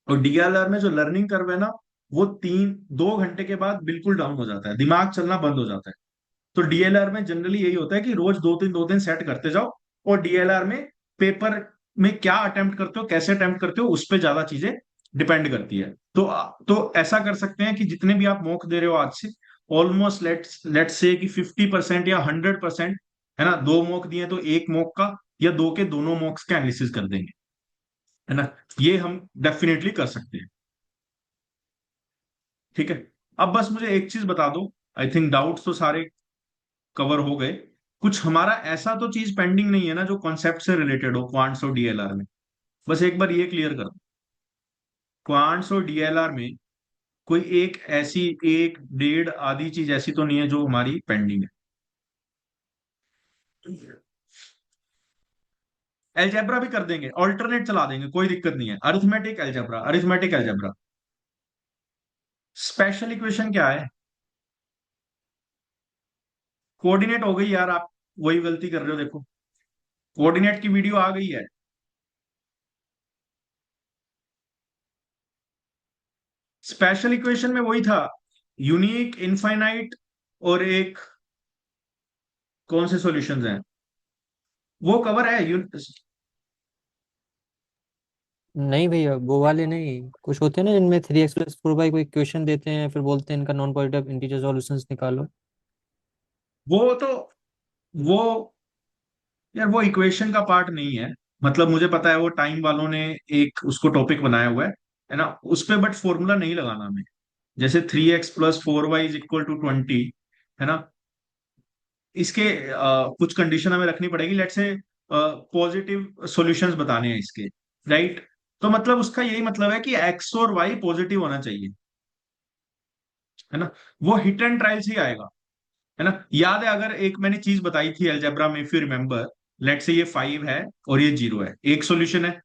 और डीएलआर में जो लर्निंग कर्व है ना, वो 2 घंटे के बाद बिल्कुल डाउन हो जाता है, दिमाग चलना बंद हो जाता है। तो डीएलआर में जनरली यही होता है कि रोज दो तीन सेट करते जाओ। और डीएलआर में पेपर में क्या अटेम्प्ट करते हो, कैसे अटेम्प्ट करते हो, उस पर ज्यादा चीजें डिपेंड करती है। तो ऐसा कर सकते हैं कि जितने भी आप मॉक दे रहे हो आज से, ऑलमोस्ट लेट्स से कि 50% या 100%, है ना, 2 मॉक दिए तो एक मॉक का या दो के दोनों मॉक्स का एनालिसिस कर देंगे, है ना। ये हम डेफिनेटली कर सकते हैं। ठीक है। अब बस मुझे एक चीज बता दो, आई थिंक डाउट्स तो सारे कवर हो गए। कुछ हमारा ऐसा तो चीज पेंडिंग नहीं है ना जो कॉन्सेप्ट से रिलेटेड हो क्वांट्स और डीएलआर में? बस एक बार ये क्लियर कर दो, क्वांट्स और डीएलआर में कोई एक ऐसी, एक डेढ़ आधी चीज ऐसी तो नहीं है जो हमारी पेंडिंग है? एल्जेब्रा भी कर देंगे, ऑल्टरनेट चला देंगे, कोई दिक्कत नहीं है। Arithmetic algebra, arithmetic algebra. Special equation क्या है? कोऑर्डिनेट हो गई यार, आप वही गलती कर रहे हो, देखो कोऑर्डिनेट की वीडियो आ गई है। स्पेशल इक्वेशन में वही था, यूनिक, इनफाइनाइट, और एक कौन से सॉल्यूशंस हैं, वो कवर है नहीं भैया, वो वाले नहीं। कुछ होते हैं ना जिनमें 3x+4y कोई क्वेश्चन देते हैं, फिर बोलते हैं इनका नॉन पॉजिटिव इंटीजर सॉल्यूशंस निकालो। वो तो वो यार वो इक्वेशन का पार्ट नहीं है। मतलब मुझे पता है वो टाइम वालों ने एक उसको टॉपिक बनाया हुआ है ना, उस पे बट फॉर्मूला नहीं लगाना हमें। जैसे 3x+4y=20, है ना, इसके कुछ कंडीशन हमें रखनी पड़ेगी, लेट से पॉजिटिव सॉल्यूशंस बताने हैं इसके, राइट। तो मतलब उसका यही मतलब है कि एक्स और वाई पॉजिटिव होना चाहिए, है ना। वो हिट एंड ट्रायल से ही आएगा, है ना। याद है, अगर एक मैंने चीज बताई थी अलजेब्रा में, इफ यू रिमेंबर, लेट से ये 5 है और ये 0 है, एक सॉल्यूशन है।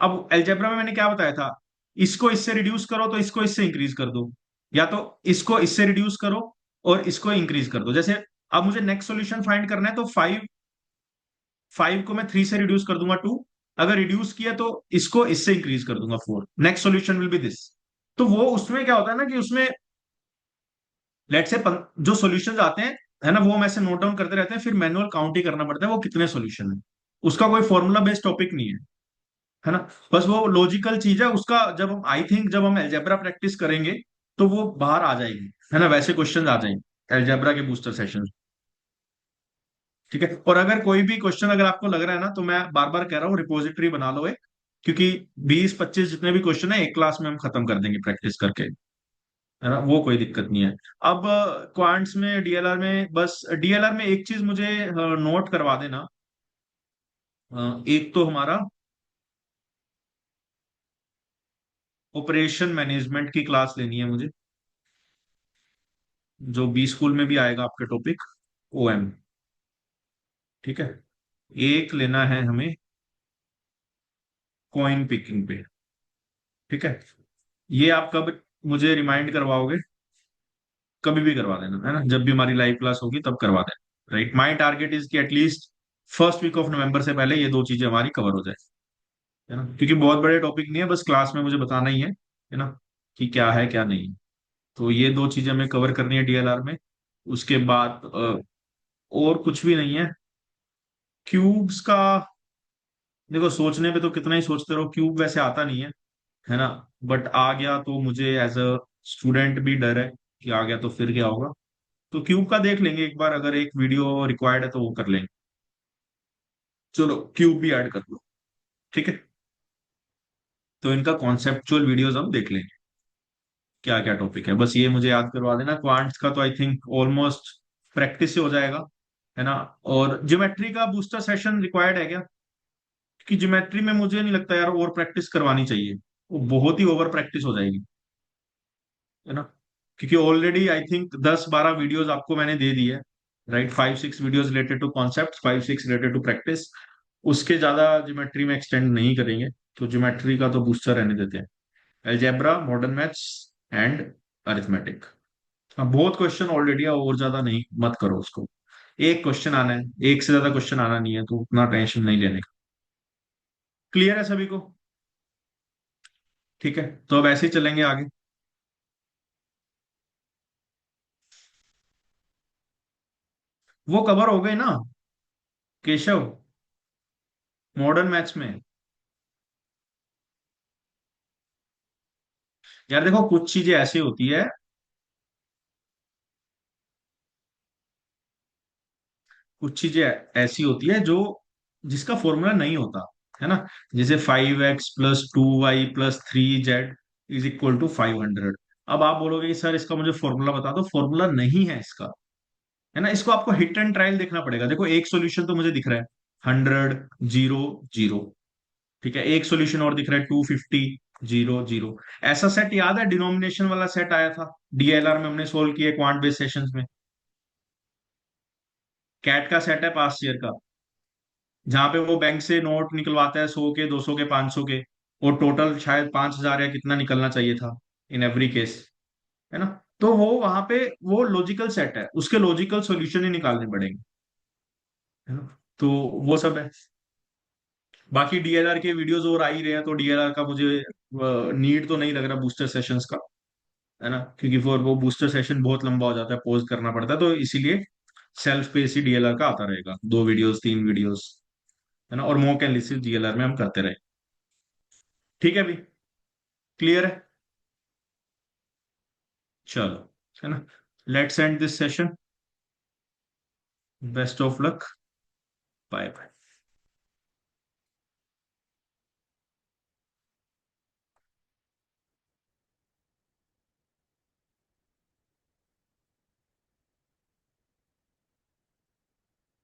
अब अलजेब्रा में मैंने क्या बताया था, इसको इससे रिड्यूस करो तो इसको इससे इंक्रीज कर दो, या तो इसको इससे रिड्यूस करो और इसको इंक्रीज कर दो। जैसे अब मुझे नेक्स्ट सॉल्यूशन फाइंड करना है, तो 5 को मैं 3 से रिड्यूस कर दूंगा 2, अगर रिड्यूस किया तो इसको इससे इंक्रीज कर दूंगा 4, next solution will be this. तो वो उसमें क्या होता है ना कि उसमें लेट से जो सॉल्यूशंस आते हैं, है ना, वो हम ऐसे नोट डाउन करते रहते हैं, फिर मैनुअल काउंट ही करना पड़ता है वो कितने सॉल्यूशन है। उसका कोई फॉर्मूला बेस्ड टॉपिक नहीं है ना। बस वो लॉजिकल चीज है उसका, जब हम आई थिंक जब हम एल्जेब्रा प्रैक्टिस करेंगे तो वो बाहर आ जाएगी, है ना, वैसे क्वेश्चन आ जाएंगे एल्जेब्रा के बूस्टर सेशन। ठीक है। और अगर कोई भी क्वेश्चन अगर आपको लग रहा है ना, तो मैं बार बार कह रहा हूँ रिपोजिटरी बना लो एक, क्योंकि 20-25 जितने भी क्वेश्चन है एक क्लास में हम खत्म कर देंगे प्रैक्टिस करके, है ना, वो कोई दिक्कत नहीं है। अब क्वांट्स में, डीएलआर में, बस डीएलआर में एक चीज मुझे नोट करवा देना। एक तो हमारा ऑपरेशन मैनेजमेंट की क्लास लेनी है मुझे, जो बी स्कूल में भी आएगा आपके टॉपिक, ओएम। ठीक है। एक लेना है हमें कॉइन पिकिंग पे। ठीक है। ये आप कब मुझे रिमाइंड करवाओगे? कभी भी करवा देना, है ना, जब भी हमारी लाइव क्लास होगी तब करवा देना, राइट। माई टारगेट इज कि at least first week of November से पहले ये दो चीजें हमारी कवर हो जाए, है ना, क्योंकि बहुत बड़े टॉपिक नहीं है, बस क्लास में मुझे बताना ही है ना, कि क्या है क्या नहीं। तो ये दो चीजें हमें कवर करनी है डीएलआर में। उसके बाद और कुछ भी नहीं है। क्यूब्स का देखो, सोचने पे तो कितना ही सोचते रहो, क्यूब वैसे आता नहीं है ना, बट आ गया तो मुझे एज अ स्टूडेंट भी डर है कि आ गया तो फिर क्या होगा। तो क्यूब का देख लेंगे एक बार, अगर एक वीडियो रिक्वायर्ड है तो वो कर लेंगे। चलो क्यूब भी ऐड कर लो। ठीक है। तो इनका कॉन्सेप्चुअल वीडियोस हम देख लेंगे, क्या क्या टॉपिक है, बस ये मुझे याद करवा देना। क्वांट्स का तो आई थिंक ऑलमोस्ट प्रैक्टिस से हो जाएगा, है ना। और ज्योमेट्री का बूस्टर सेशन रिक्वायर्ड है क्या? कि ज्योमेट्री में मुझे नहीं लगता यार और प्रैक्टिस करवानी चाहिए, वो बहुत ही ओवर प्रैक्टिस हो जाएगी, है ना। क्योंकि ऑलरेडी आई थिंक 10-12 वीडियोस आपको मैंने दे दी है, right. 5-6 videos related to concept, 5-6 related to practice, उसके ज्यादा ज्योमेट्री में एक्सटेंड नहीं करेंगे। तो ज्योमेट्री का तो बूस्टर रहने देते हैं, algebra, modern maths and arithmetic. हाँ, बहुत क्वेश्चन ऑलरेडी है, और ज्यादा नहीं, मत करो उसको। एक क्वेश्चन आना है, एक से ज्यादा क्वेश्चन आना नहीं है, तो उतना टेंशन नहीं लेने का। क्लियर है सभी को? ठीक है, तो अब ऐसे ही चलेंगे आगे। वो कवर हो गए ना केशव, मॉडर्न मैथ्स में? यार देखो, कुछ चीजें ऐसी होती है, कुछ चीजें ऐसी होती है जो, जिसका फॉर्मूला नहीं होता, है ना? जैसे 5x + 2y + 3z is equal to 500। अब आप बोलोगे कि सर इसका मुझे फॉर्मूला बता दो, फॉर्मूला नहीं है इसका, है ना? इसको आपको हिट एंड ट्रायल देखना पड़ेगा। देखो एक सॉल्यूशन तो मुझे दिख रहा है, 100, 0, 0। ठीक है, एक सॉल्यूशन और दिख रहा है, 250, 0, 0। ऐसा सेट याद है, डिनोमिनेशन वाला सेट आया था डीएलआर में, हमने सोल्व किया क्वांट बेस्ड सेशंस में। कैट का सेट है पास्ट ईयर का, जहां पे वो बैंक से नोट निकलवाता है, 100 के, 200 के, 500 के, और टोटल शायद 5,000 या कितना निकलना चाहिए था इन एवरी केस, है ना? तो वो वहां पे, वो लॉजिकल सेट है, उसके लॉजिकल सॉल्यूशन ही निकालने पड़ेंगे, है ना? तो वो सब है। बाकी डीएलआर के वीडियोस और आ ही रहे हैं, तो डीएलआर का मुझे नीड तो नहीं लग रहा बूस्टर सेशंस का, है ना? क्योंकि फिर वो बूस्टर सेशन बहुत लंबा हो जाता है, पॉज करना पड़ता है, तो इसीलिए सेल्फ पेस ही डीएलआर का आता रहेगा, 2 वीडियोस, 3 वीडियोस, है ना? और मॉक एनालिसिस डीएलआर में हम करते रहे। ठीक है भाई, क्लियर है? चलो, है ना? Let's end this session. Best of luck. Bye bye.